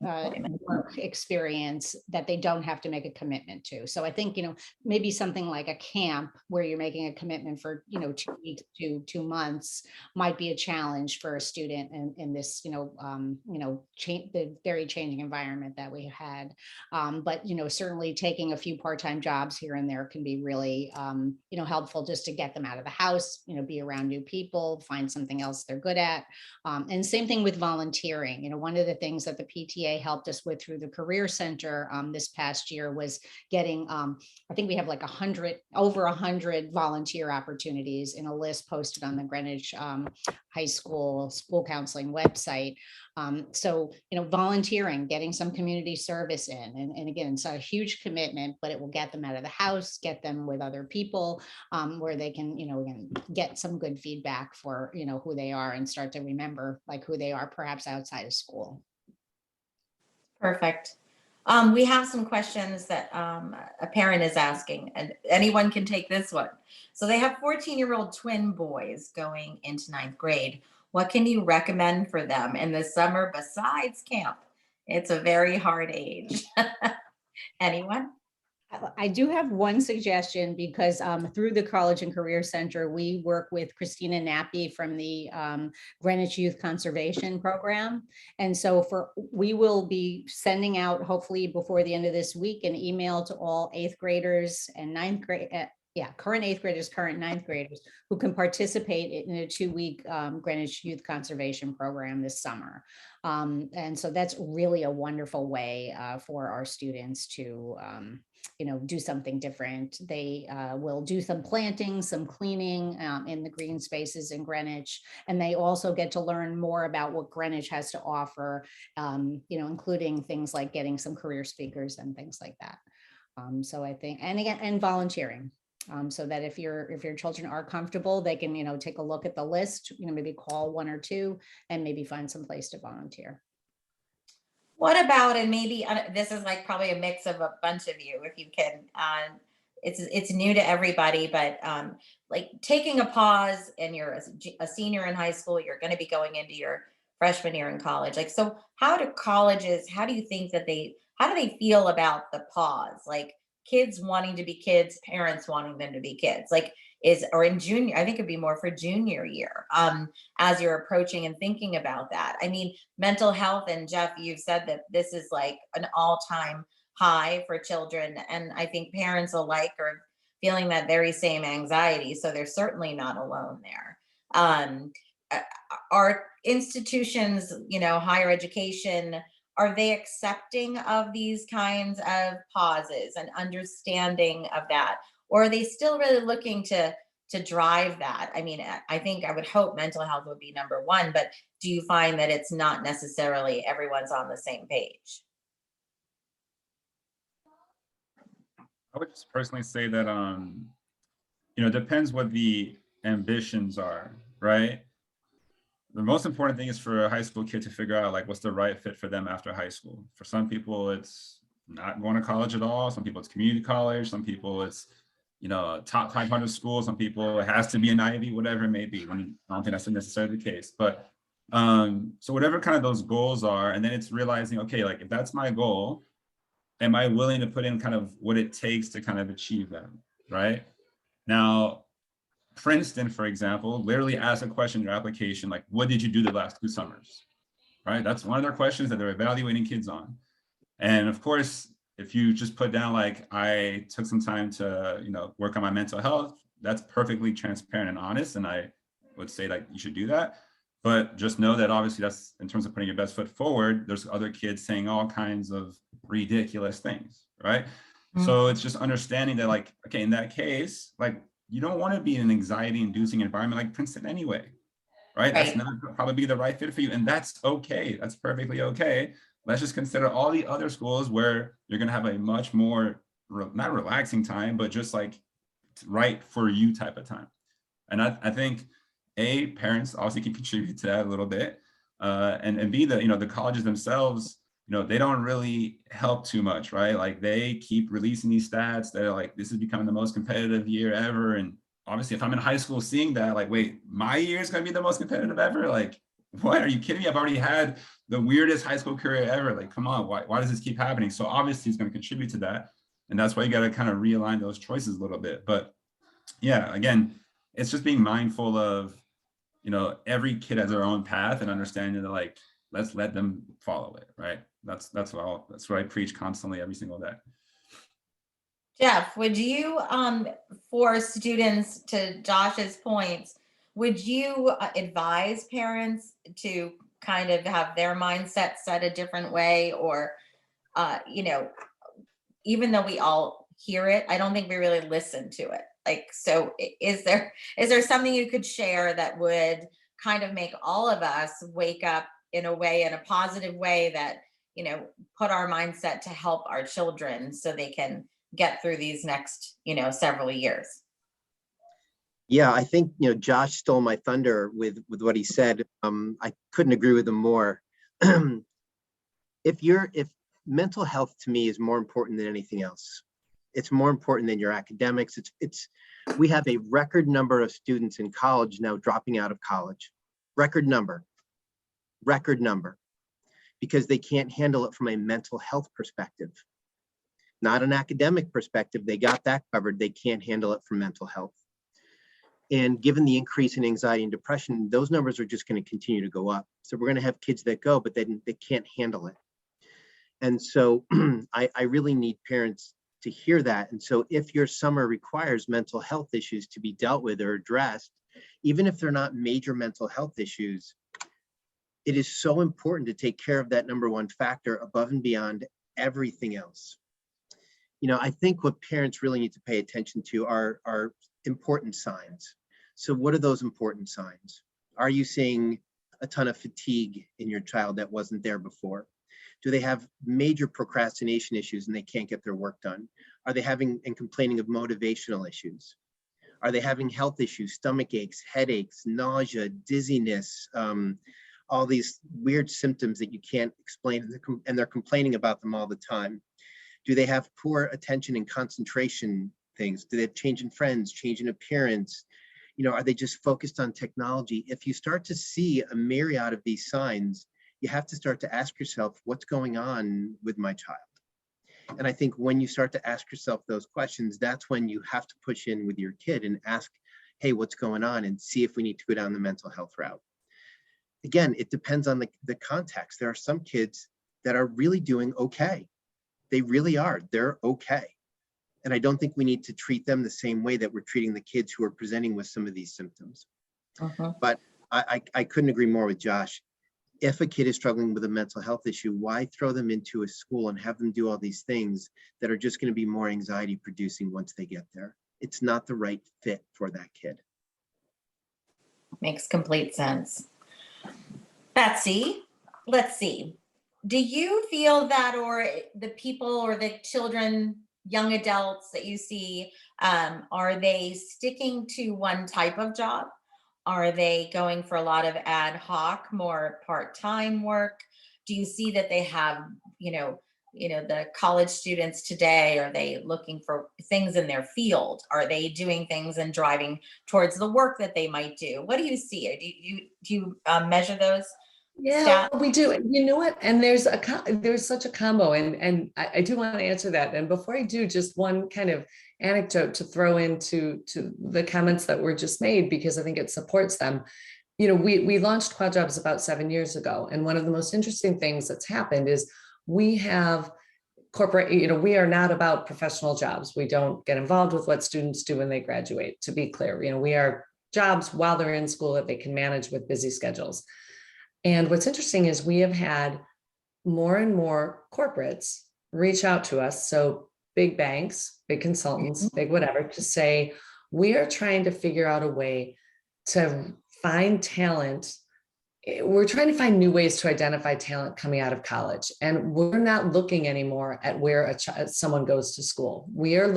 work experience that they don't have to make a commitment to. So I think, maybe something like a camp where you're making a commitment for, 2 weeks to 2 months might be a challenge for a student in this, the very changing environment that we had. But, certainly taking a few part-time jobs here and there can be really, helpful just to get them out of the house, be around new people, find something else they're good at. And same thing with volunteering. One of the things that the PTA helped us with through the Career Center this past year was getting, I think we have like over 100 volunteer opportunities in a list posted on the Greenwich High School counseling website. So, volunteering, getting some community service in, and again, it's not a huge commitment, but it will get them out of the house, get them with other people where they can, again, get some good feedback for, who they are and start to remember like who they are perhaps outside of school. Perfect. We have some questions that a parent is asking, and anyone can take this one. So they have 14-year-old twin boys going into 9th grade. what can you recommend for them in the summer besides camp? It's a very hard age. Anyone? I do have one suggestion because through the College and Career Center, we work with Christina Nappy from the Greenwich Youth Conservation Program. And so we will be sending out, hopefully before the end of this week, an email to all 8th graders and 9th grade, current 8th graders, current 9th graders who can participate in a 2-week Greenwich Youth Conservation Program this summer. And so that's really a wonderful way for our students to do something different. They will do some planting, some cleaning in the green spaces in Greenwich, and they also get to learn more about what Greenwich has to offer, including things like getting some career speakers and things like that. So I think, and volunteering. So that if your children are comfortable, they can, take a look at the list, maybe call 1 or 2 and maybe find some place to volunteer. What about, and maybe this is like probably a mix of a bunch of you, if you can, it's new to everybody, but like taking a pause and you're a senior in high school, you're going to be going into your freshman year in college. Like, so how do you think that how do they feel about the pause? Like kids wanting to be kids, parents wanting them to be kids, like or in junior, I think it'd be more for junior year, as you're approaching and thinking about that. I mean, mental health, and Jeff, you've said that this is like an all-time high for children. And I think parents alike are feeling that very same anxiety. So they're certainly not alone there. Are institutions, higher education, are they accepting of these kinds of pauses and understanding of that? Or are they still really looking to drive that? I mean, I think I would hope mental health would be number one, but do you find that it's not necessarily everyone's on the same page? I would just personally say that, it depends what the ambitions are, right? The most important thing is for a high school kid to figure out like what's the right fit for them after high school. For some people, it's not going to college at all. Some people it's community college. Some people it's, a top 500 school. Some people it has to be an Ivy, whatever it may be. I don't think that's necessarily the case, but so whatever kind of those goals are, and then it's realizing, okay, like if that's my goal, am I willing to put in kind of what it takes to kind of achieve that, right? Now, Princeton, for example, literally ask a question in your application, like, what did you do the last 2 summers, right? That's one of their questions that they're evaluating kids on. And of course, if you just put down like, I took some time to, work on my mental health, that's perfectly transparent and honest. And I would say like, you should do that. But just know that obviously that's in terms of putting your best foot forward, there's other kids saying all kinds of ridiculous things, right? Mm-hmm. So it's just understanding that like, okay, in that case, like you don't want to be in an anxiety inducing environment like Princeton anyway, right? That's not probably the right fit for you. And that's okay. That's perfectly okay. Let's just consider all the other schools where you're going to have a much more, not relaxing time, but just like right for you type of time. And I think parents obviously can contribute to that a little bit. And B, the colleges themselves, they don't really help too much, right? Like they keep releasing these stats that are like, this is becoming the most competitive year ever. And obviously if I'm in high school seeing that, like, wait, my year is going to be the most competitive ever. Like, what, are you kidding me? I've already had the weirdest high school career ever. Like, come on, why does this keep happening? So obviously it's going to contribute to that. And that's why you got to kind of realign those choices a little bit. But yeah, again, it's just being mindful of, every kid has their own path and understanding that like, let's let them follow it, right? That's what I preach constantly every single day. Jeff, would you, for students, to Josh's points, would you advise parents to kind of have their mindset set a different way? Or, even though we all hear it, I don't think we really listen to it. Like, so is there something you could share that would kind of make all of us wake up in a way, in a positive way that, put our mindset to help our children so they can get through these next, several years? Yeah, I think, Josh stole my thunder with what he said. I couldn't agree with him more. If mental health to me is more important than anything else, it's more important than your academics. We have a record number of students in college now dropping out of college. record number, because they can't handle it from a mental health perspective. Not an academic perspective, they got that covered. They can't handle it from mental health. And given the increase in anxiety and depression, those numbers are just going to continue to go up. So we're going to have kids that go, but they can't handle it. And so I really need parents to hear that. And so if your summer requires mental health issues to be dealt with or addressed, even if they're not major mental health issues, it is so important to take care of that number one factor above and beyond everything else. You know, I think what parents really need to pay attention to are important signs. So what are those important signs? Are you seeing a ton of fatigue in your child that wasn't there before? Do they have major procrastination issues and they can't get their work done? Are they having and complaining of motivational issues? Are they having health issues, stomach aches, headaches, nausea, dizziness, all these weird symptoms that you can't explain, and they're complaining about them all the time? Do they have poor attention and concentration things? Do they have change in friends, change in appearance? You know, are they just focused on technology? If you start to see a myriad of these signs, you have to start to ask yourself, what's going on with my child? And I think when you start to ask yourself those questions, that's when you have to push in with your kid and ask, hey, what's going on? And see if we need to go down the mental health route. Again, it depends on the context. There are some kids that are really doing okay. They really are. They're okay. And I don't think we need to treat them the same way that we're treating the kids who are presenting with some of these symptoms. But I couldn't agree more with Josh. If a kid is struggling with a mental health issue, why throw them into a school and have them do all these things that are just going to be more anxiety producing once they get there? It's not the right fit for that kid. Makes complete sense. Betsy, let's see. Do you feel that, or the people or the children, young adults that you see, are they sticking to one type of job? Are they going for a lot of ad hoc, more part-time work? Do you see that they have, the college students today, are they looking for things in their field? Are they doing things and driving towards the work that they might do? What do you see? Do you measure those? Yeah, we do. You know what? And there's such a combo, and I do want to answer that. And before I do, just one kind of anecdote to throw into the comments that were just made, because I think it supports them. You know, we launched Quad Jobs about 7 years ago, and one of the most interesting things that's happened is we have corporate, we are not about professional jobs. We don't get involved with what students do when they graduate, to be clear. We are jobs while they're in school that they can manage with busy schedules. And what's interesting is we have had more and more corporates reach out to us. So big banks, big consultants, big whatever, to say, we are trying to figure out a way to find talent. We're trying to find new ways to identify talent coming out of college. And we're not looking anymore at where someone goes to school. We are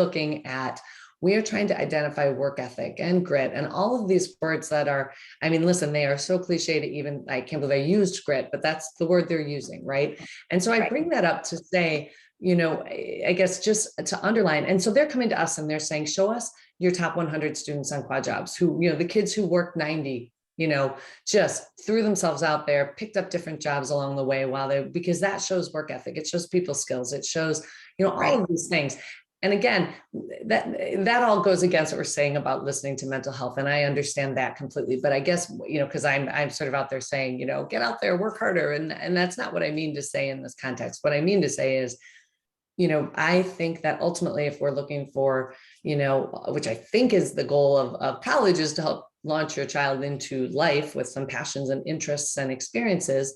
trying to identify work ethic and grit and all of these words that are, listen, they are so cliche to even, I can't believe I used grit, but that's the word they're using, right? And so I bring that up to say, I guess just to underline. And so they're coming to us and they're saying, show us your top 100 students on Quad Jobs who, the kids who work 90, just threw themselves out there, picked up different jobs along the way because that shows work ethic. It shows people skills. It shows, all of these things. And again, that all goes against what we're saying about listening to mental health. And I understand that completely, but I guess, because I'm sort of out there saying, get out there, work harder. And that's not what I mean to say in this context. What I mean to say is, I think that ultimately, if we're looking for, which I think is the goal of college, is to help launch your child into life with some passions and interests and experiences,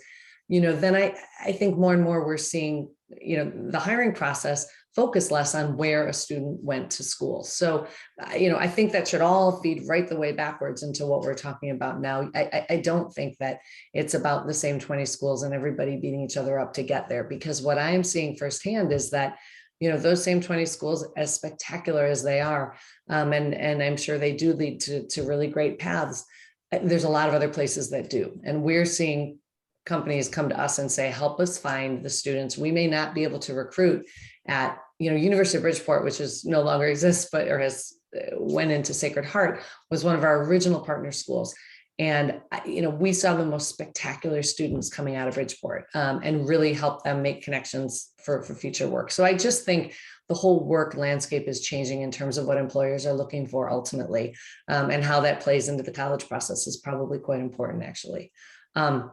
then I think more and more we're seeing, the hiring process focus less on where a student went to school. So, I think that should all feed right the way backwards into what we're talking about now. I don't think that it's about the same 20 schools and everybody beating each other up to get there, because what I am seeing firsthand is that, those same 20 schools, as spectacular as they are, and I'm sure they do lead to really great paths, there's a lot of other places that do. And we're seeing companies come to us and say, help us find the students. We may not be able to recruit at, University of Bridgeport, which is no longer exists, but has went into Sacred Heart, was one of our original partner schools. And, we saw the most spectacular students coming out of Bridgeport, and really help them make connections for future work. So I just think the whole work landscape is changing in terms of what employers are looking for ultimately, and how that plays into the college process is probably quite important, actually. And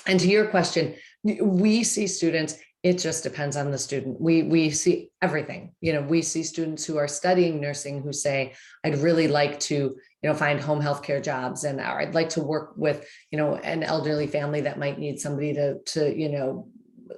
to your question, we see students, it just depends on the student. We see everything. We see students who are studying nursing who say, I'd really like to, find home healthcare jobs, and I'd like to work with, an elderly family that might need somebody to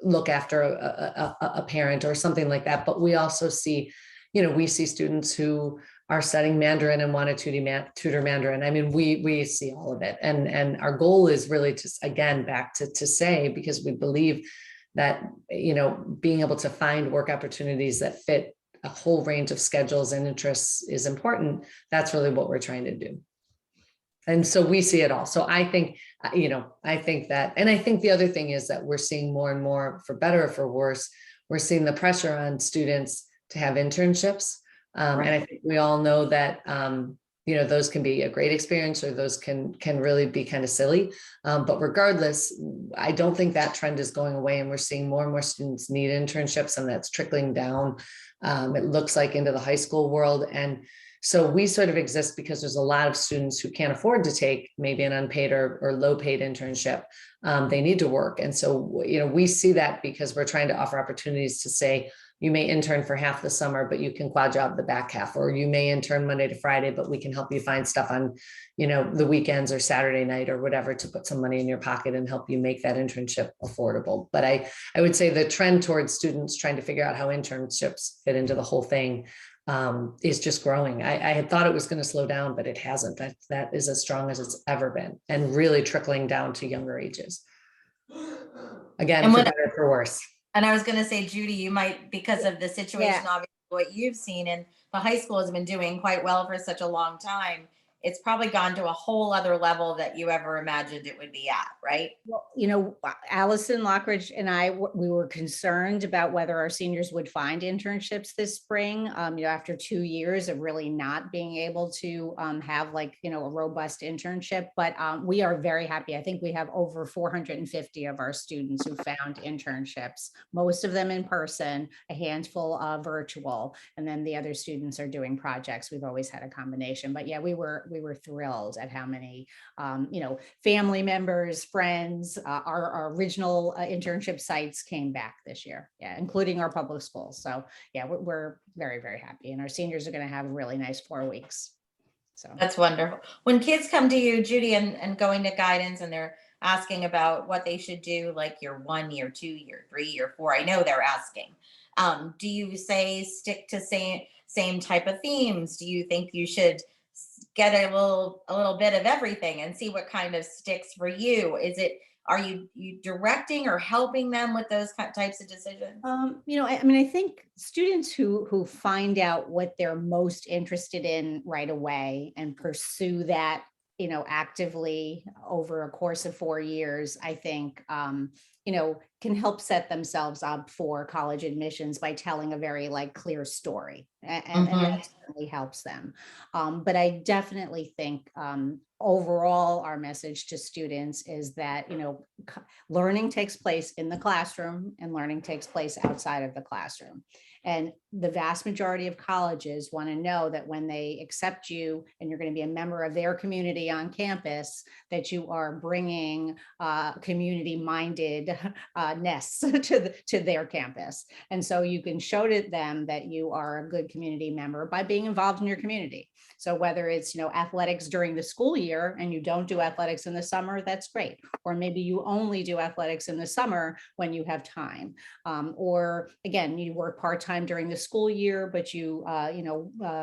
look after a parent or something like that. But we also see, we see students who are studying Mandarin and want to tutor Mandarin. I mean, we see all of it. And our goal is really to, again, back to say, because we believe that, being able to find work opportunities that fit a whole range of schedules and interests is important. That's really what we're trying to do. And so we see it all. So I think, I think that, and I think the other thing is that we're seeing more and more, for better or for worse, we're seeing the pressure on students to have internships. And I think we all know that, those can be a great experience, or those can really be kind of silly. But regardless, I don't think that trend is going away, and we're seeing more and more students need internships, and that's trickling down. It looks like into the high school world. And so we sort of exist because there's a lot of students who can't afford to take maybe an unpaid or low paid internship. They need to work. And so, we see that because we're trying to offer opportunities to say, you may intern for half the summer, but you can quad job the back half, or you may intern Monday to Friday, but we can help you find stuff on, the weekends or Saturday night or whatever, to put some money in your pocket and help you make that internship affordable. But I would say the trend towards students trying to figure out how internships fit into the whole thing is just growing. I had thought it was going to slow down, but it hasn't. That is as strong as it's ever been, and really trickling down to younger ages. Again, for better or for worse. And I was going to say, Judy, you might, because of the situation, obviously what you've seen, and the high school has been doing quite well for such a long time. It's probably gone to a whole other level that you ever imagined it would be at, right? Well, Allison Lockridge and I, we were concerned about whether our seniors would find internships this spring, after 2 years of really not being able to have a robust internship. But we are very happy. I think we have over 450 of our students who found internships, most of them in person, a handful virtual, and then the other students are doing projects. We've always had a combination. But yeah, we were thrilled at how many, family members, friends, our original internship sites came back this year. Yeah, including our public schools. So yeah, we're very, very happy. And our seniors are going to have a really nice 4 weeks. So that's wonderful. When kids come to you, Judy, and going to guidance, and they're asking about what they should do, like year 1, year 2, year 3, year 4, I know they're asking. Do you say stick to same type of themes? Do you think you should get a little bit of everything and see what kind of sticks for you? Are you directing or helping them with those types of decisions? I think students who find out what they're most interested in right away and pursue that, actively over a course of 4 years, I think, can help set themselves up for college admissions by telling a very clear story, and that certainly helps them. But I definitely think overall our message to students is that learning takes place in the classroom, and learning takes place outside of the classroom. And the vast majority of colleges want to know that when they accept you and you're going to be a member of their community on campus, that you are bringing community-mindedness to their campus. And so you can show to them that you are a good community member by being involved in your community. So whether it's, athletics during the school year and you don't do athletics in the summer, that's great. Or maybe you only do athletics in the summer when you have time. Or again, you work part-time during the school year, but you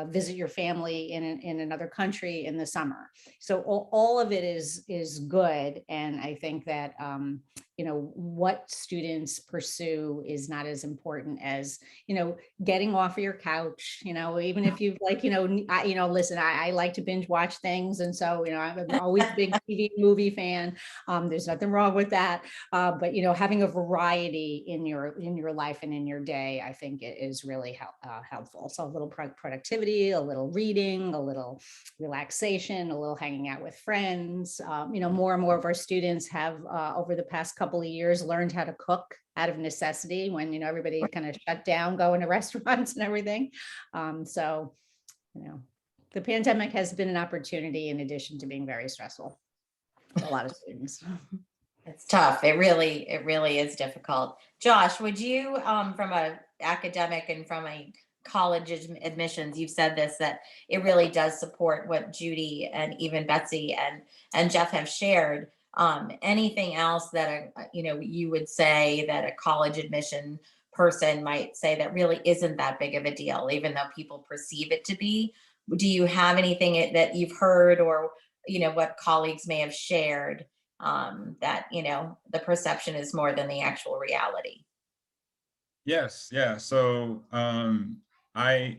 visit your family in another country in the summer. So all of it is good. And I think that, what students pursue is not as important as, getting off of your couch, even if you've like, listen, I like to binge watch things. And so, I'm always a big TV movie fan. There's nothing wrong with that. But, having a variety in your life and in your day, I think it is really helpful. So a little productivity, a little reading, a little relaxation, a little hanging out with friends. More and more of our students have over the past couple of years learned how to cook out of necessity when, everybody kind of shut down, going to restaurants and everything. So, the pandemic has been an opportunity in addition to being very stressful for a lot of students. It's tough. It really is difficult. Josh, would you, from a academic and from a college admissions, you've said this, that it really does support what Judy and even Betsy and Jeff have shared. Anything else that, you would say that a college admission person might say that really isn't that big of a deal, even though people perceive it to be? Do you have anything that you've heard or, what colleagues may have shared that, the perception is more than the actual reality? Yes, yeah. So I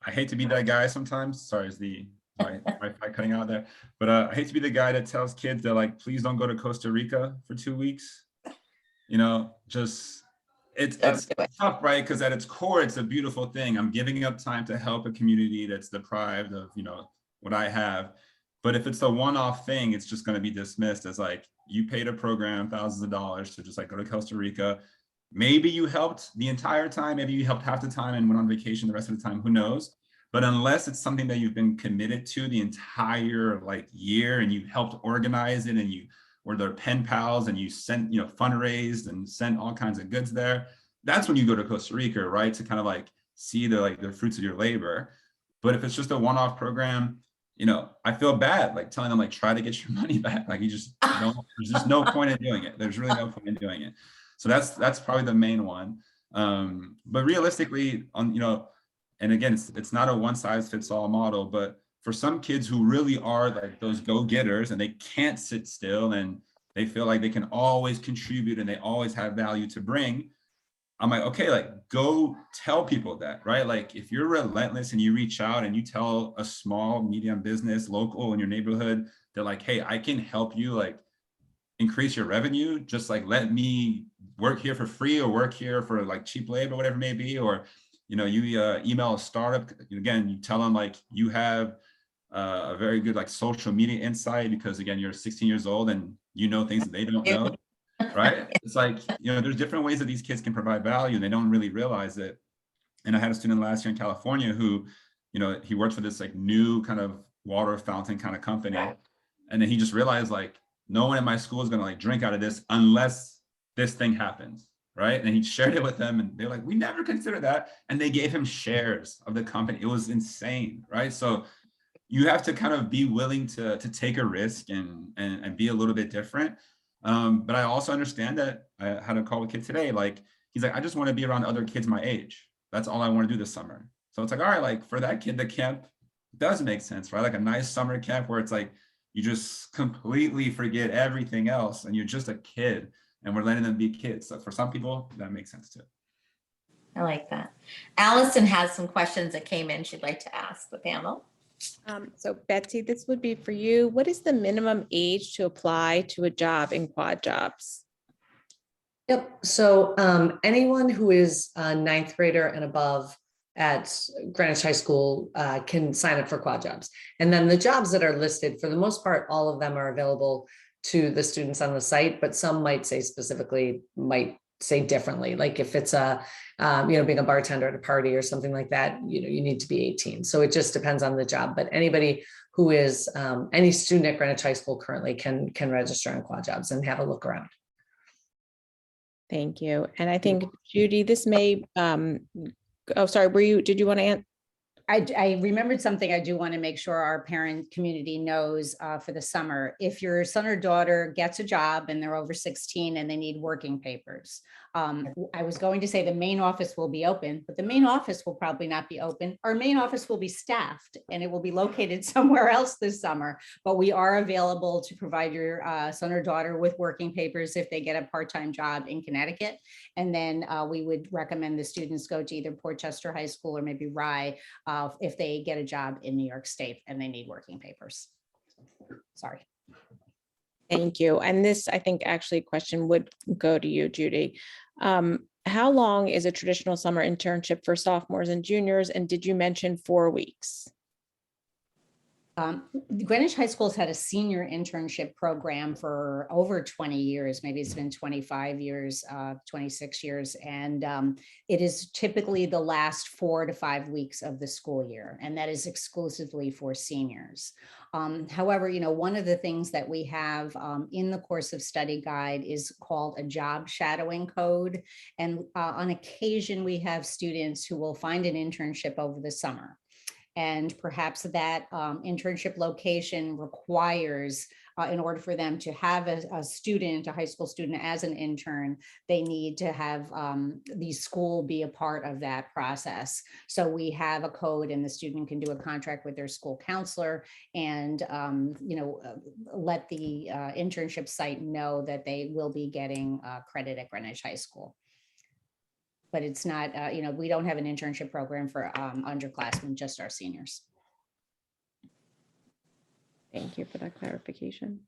hate to be that guy sometimes. Sorry, is my Wi-Fi cutting out there? But I hate to be the guy that tells kids that like, please don't go to Costa Rica for 2 weeks. Just it's tough, right? Because at its core, it's a beautiful thing. I'm giving up time to help a community that's deprived of, what I have. But if it's a one-off thing, it's just going to be dismissed as like, you paid a program thousands of dollars to just like go to Costa Rica. Maybe you helped the entire time, maybe you helped half the time and went on vacation the rest of the time, who knows? But unless it's something that you've been committed to the entire like year and you helped organize it and you were their pen pals and you sent, fundraised and sent all kinds of goods there, that's when you go to Costa Rica, right? To kind of like see the fruits of your labor. But if it's just a one-off program, I feel bad like telling them like, try to get your money back. Like you just don't, there's just no point in doing it. There's really no point in doing it. So that's probably the main one. But realistically, and again, it's not a one size fits all model, but for some kids who really are like those go-getters and they can't sit still and they feel like they can always contribute and they always have value to bring, I'm like, okay, like go tell people that, right? Like if you're relentless and you reach out and you tell a small, medium business local in your neighborhood, they're like, hey, I can help you like increase your revenue. Just like, let me work here for free or work here for like cheap labor, whatever it may be. Or, you email a startup. Again, you tell them like you have a very good like social media insight because again, you're 16 years old and you know things that they don't know. Right? It's like, there's different ways that these kids can provide value and they don't really realize it. And I had a student last year in California who, he worked for this like new kind of water fountain kind of company. And then he just realized like, no one in my school is going to like drink out of this unless this thing happens. Right. And he shared it with them and they're like, we never considered that. And they gave him shares of the company. It was insane. Right. So you have to kind of be willing to take a risk and be a little bit different. But I also understand that I had a call with a kid today. Like, he's like, I just want to be around other kids my age. That's all I want to do this summer. So it's like, all right, like for that kid, the camp does make sense, right? Like a nice summer camp where it's like, you just completely forget everything else and you're just a kid and we're letting them be kids. So for some people, that makes sense too. I like that. Allison has some questions that came in she'd like to ask the panel. So Betsy, this would be for you. What is the minimum age to apply to a job in quad jobs? Yep. So anyone who is a ninth grader and above at Greenwich High School can sign up for quad jobs. And then the jobs that are listed, for the most part, all of them are available to the students on the site, but some might say specifically, might say differently. Like if it's being a bartender at a party or something like that, you need to be 18. So it just depends on the job, but anybody who is any student at Greenwich High School currently can register on quad jobs and have a look around. Thank you. And I think Judy, this may, oh, sorry, did you want to answer? I remembered something I do want to make sure our parent community knows for the summer. If your son or daughter gets a job and they're over 16 and they need working papers, I was going to say the main office will be open, but the main office will probably not be open. Our main office will be staffed and it will be located somewhere else this summer, but we are available to provide your son or daughter with working papers if they get a part-time job in Connecticut. And then we would recommend the students go to either Portchester High School or maybe Rye if they get a job in New York State and they need working papers. Sorry. Thank you. And this, I think, actually question would go to you, Judy. How long is a traditional summer internship for sophomores and juniors? And did you mention 4 weeks? Greenwich High School's had a senior internship program for over 20 years. Maybe it's been 25 years, 26 years. And it is typically the last 4 to 5 weeks of the school year. And that is exclusively for seniors. However, one of the things that we have in the course of study guide is called a job shadowing code. And on occasion, we have students who will find an internship over the summer. And perhaps that internship location requires, in order for them to have a student, a high school student as an intern, they need to have the school be a part of that process. So we have a code and the student can do a contract with their school counselor and, let the internship site know that they will be getting credit at Greenwich High School. But it's not, we don't have an internship program for underclassmen, just our seniors. Thank you for that clarification.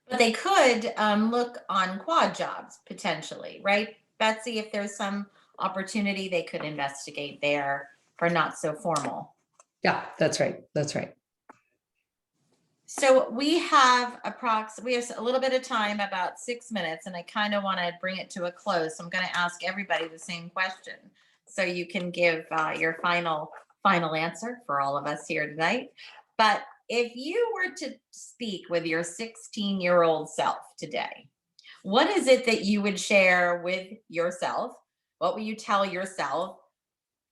But they could look on quad jobs potentially, right, Betsy? If there's some opportunity, they could investigate there for not so formal. Yeah, that's right. That's right. So we have a little bit of time, about 6 minutes, and I kind of want to bring it to a close. So I'm going to ask everybody the same question, so you can give your final answer for all of us here tonight. But if you were to speak with your 16-year-old self today, what is it that you would share with yourself? What will you tell yourself?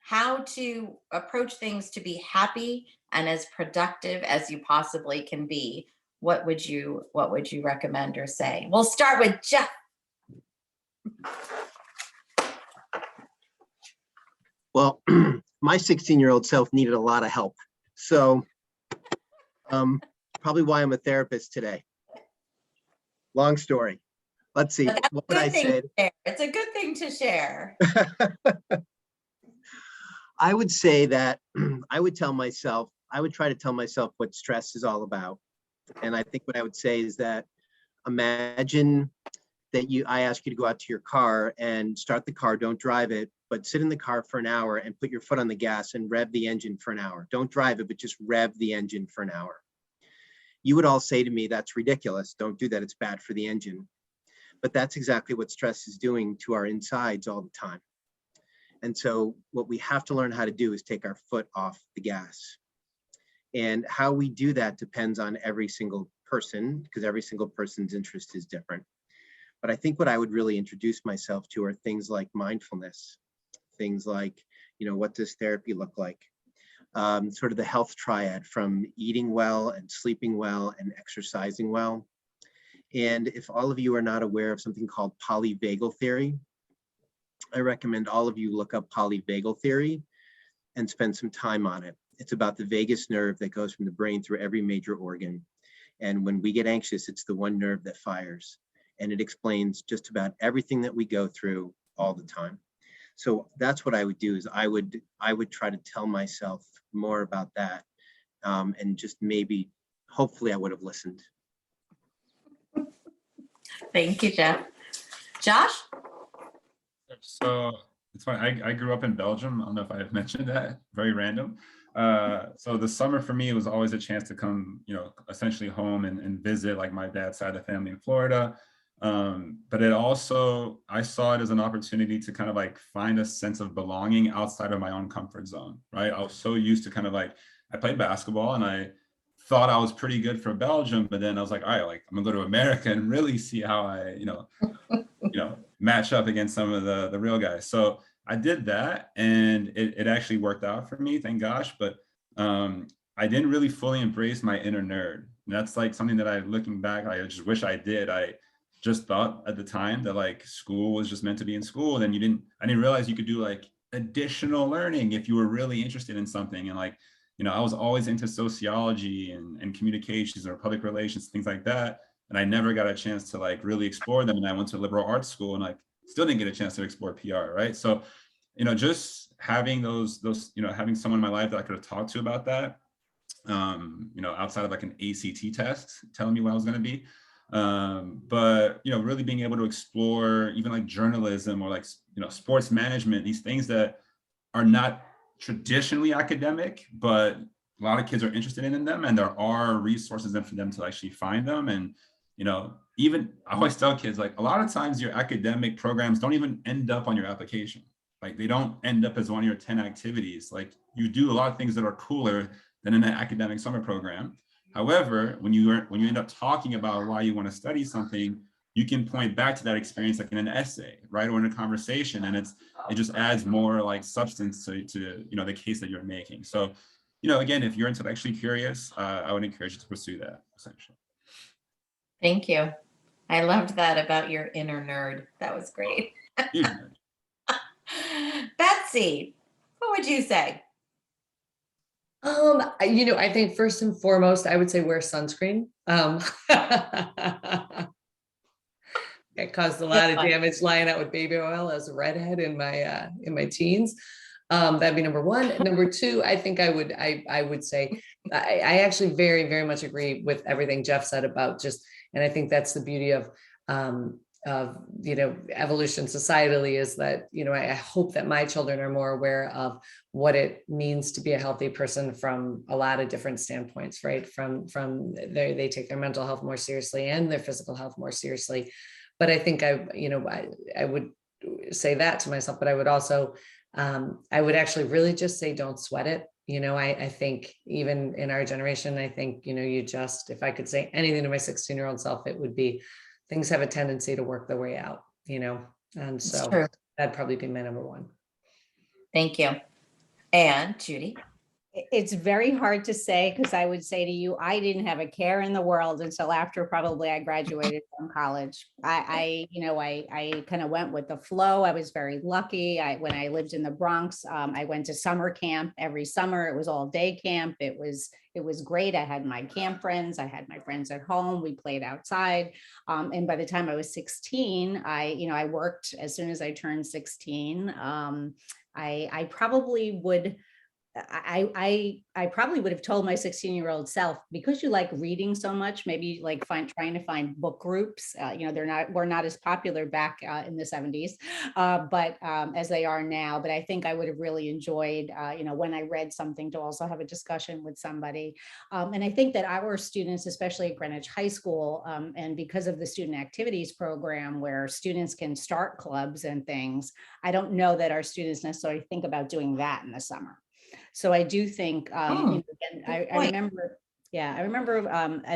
How to approach things to be happy and as productive as you possibly can be? What would you recommend or say? We'll start with Jeff. Well, my 16-year-old self needed a lot of help. So probably why I'm a therapist today. Long story. Let's see. What would I say? It's a good thing to share. I would say that I would try to tell myself what stress is all about. And I think what I would say is that imagine that I ask you to go out to your car and start the car, don't drive it, but sit in the car for an hour and put your foot on the gas and rev the engine for an hour. Don't drive it, but just rev the engine for an hour. You would all say to me, that's ridiculous. Don't do that. It's bad for the engine. But that's exactly what stress is doing to our insides all the time. And so what we have to learn how to do is take our foot off the gas. And how we do that depends on every single person, because every single person's interest is different. But I think what I would really introduce myself to are things like mindfulness, things like, what does therapy look like? Sort of the health triad from eating well and sleeping well and exercising well. And if all of you are not aware of something called polyvagal theory, I recommend all of you look up polyvagal theory and spend some time on it. It's about the vagus nerve that goes from the brain through every major organ. And when we get anxious, it's the one nerve that fires. And it explains just about everything that we go through all the time. So that's what I would do, is I would try to tell myself more about that. And just maybe, hopefully I would have listened. Thank you, Jeff. Josh? So it's funny, I grew up in Belgium. I don't know if I've mentioned that, very random. So the summer for me was always a chance to come, essentially home and visit like my dad's side of the family in Florida. But it also, I saw it as an opportunity to kind of like find a sense of belonging outside of my own comfort zone, right? I was so used to kind of like, I played basketball and I thought I was pretty good for Belgium, but then I was like, all right, like I'm gonna go to America and really see how I, match up against some of the real guys. So I did that and it actually worked out for me, thank gosh. But I didn't really fully embrace my inner nerd. And that's like something that looking back, I just wish I did. I just thought at the time that like school was just meant to be in school. Then I didn't realize you could do like additional learning if you were really interested in something. And like, I was always into sociology and communications or public relations, things like that. And I never got a chance to like really explore them. And I went to liberal arts school and like still didn't get a chance to explore PR, right? So, just having those, having someone in my life that I could have talked to about that, outside of like an ACT test telling me what I was going to be. But, really being able to explore even like journalism or like, sports management, these things that are not traditionally academic, but a lot of kids are interested in them, and there are resources there for them to actually find them. And, even I always tell kids, like, a lot of times your academic programs don't even end up on your application. Like, they don't end up as one of your 10 activities. Like, you do a lot of things that are cooler than in an academic summer program. However, when you end up talking about why you want to study something, you can point back to that experience like in an essay, right, or in a conversation, and it just adds more like substance to the case that you're making. So, again, if you're intellectually curious, I would encourage you to pursue that, essentially. Thank you. I loved that about your inner nerd. That was great. Huge nerd. Betsy, what would you say? I think first and foremost, I would say wear sunscreen. It caused a lot of damage lying out with baby oil as a redhead in my teens. That'd be number one. And number two, I think I would say I actually very, very much agree with everything Jeff said about and I think that's the beauty of evolution societally, is that, I hope that my children are more aware of what it means to be a healthy person from a lot of different standpoints, right? From they take their mental health more seriously and their physical health more seriously. But I think I would say that to myself, but I would also, I would actually really just say, don't sweat it. I think even in our generation, I think, if I could say anything to my 16-year-old self, it would be, things have a tendency to work their way out, and so that'd probably be my number one. Thank you. And Judy? It's very hard to say, because I would say to you, I didn't have a care in the world until after probably I graduated from college. I kind of went with the flow. I was very lucky. When I lived in the Bronx, I went to summer camp every summer. It was all day camp. It was great. I had my camp friends. I had my friends at home. We played outside. And by the time I was 16, I worked as soon as I turned 16. I probably would. I probably would have told my 16-year-old self, because you like reading so much, maybe like trying to find book groups. We're not as popular back in the 70s, but as they are now. But I think I would have really enjoyed, when I read something, to also have a discussion with somebody. And I think that our students, especially at Greenwich High School, and because of the student activities program where students can start clubs and things, I don't know that our students necessarily think about doing that in the summer. So I do think, I remember,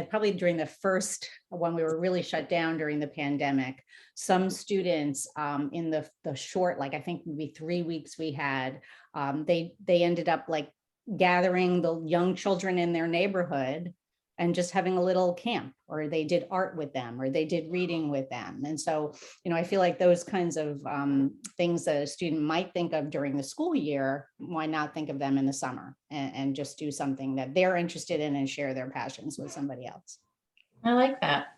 probably during the first, when we were really shut down during the pandemic, some students in the short, like I think maybe 3 weeks we had, they ended up like gathering the young children in their neighborhood and just having a little camp, or they did art with them, or they did reading with them. And so, I feel like those kinds of things that a student might think of during the school year, why not think of them in the summer and just do something that they're interested in and share their passions with somebody else. I like that.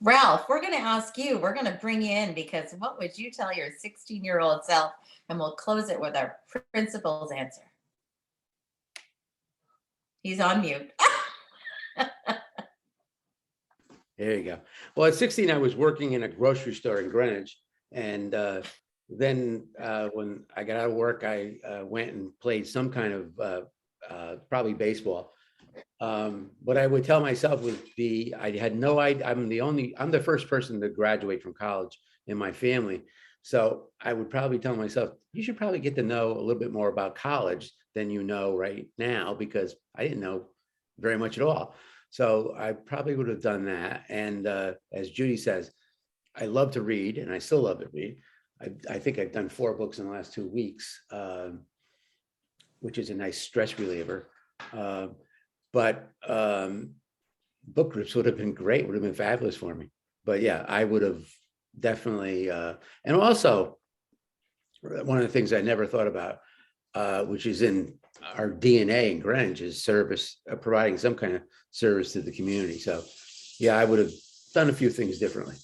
Ralph, we're going to ask you, we're going to bring you in, because what would you tell your 16-year-old self? And we'll close it with our principal's answer. He's on mute. There you go. Well, at 16, I was working in a grocery store in Greenwich. And then when I got out of work, I went and played some kind of probably baseball. What I would tell myself would be, I had no idea. I'm the first person to graduate from college in my family. So I would probably tell myself, you should probably get to know a little bit more about college than you know right now, because I didn't know very much at all. So I probably would have done that. And as Judy says, I love to read, and I still love to read. I think I've done 4 books in the last 2 weeks, which is a nice stress reliever. But book groups would have been great, would have been fabulous for me. But yeah, I would have definitely, and also one of the things I never thought about, which is in our DNA in Greenwich, is service, providing some kind of service to the community. So yeah, I would have done a few things differently.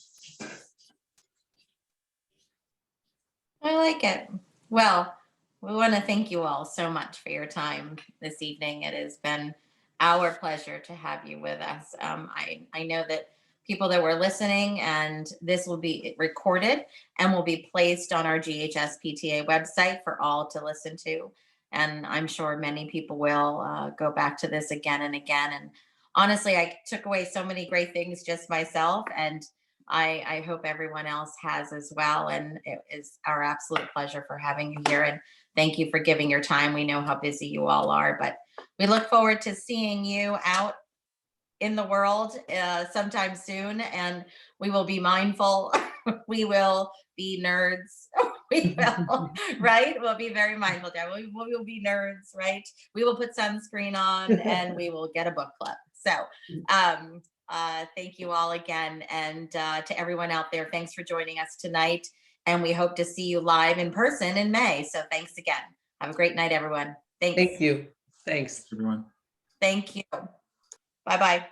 I like it. Well, we want to thank you all so much for your time this evening. It has been our pleasure to have you with us. I know that people that were listening, and this will be recorded and will be placed on our GHS PTA website for all to listen to. And I'm sure many people will go back to this again and again. And honestly, I took away so many great things just myself, and I hope everyone else has as well. And it is our absolute pleasure for having you here. And thank you for giving your time. We know how busy you all are, but we look forward to seeing you out in the world sometime soon. And we will be mindful. We will be nerds. We will, right? We'll be very mindful. We will be nerds, right? We will put sunscreen on and we will get a book club. So, thank you all again. And to everyone out there, thanks for joining us tonight. And we hope to see you live in person in May. So thanks again. Have a great night, everyone. Thanks. Thank you. Thanks. Everyone. Thank you. Bye-bye.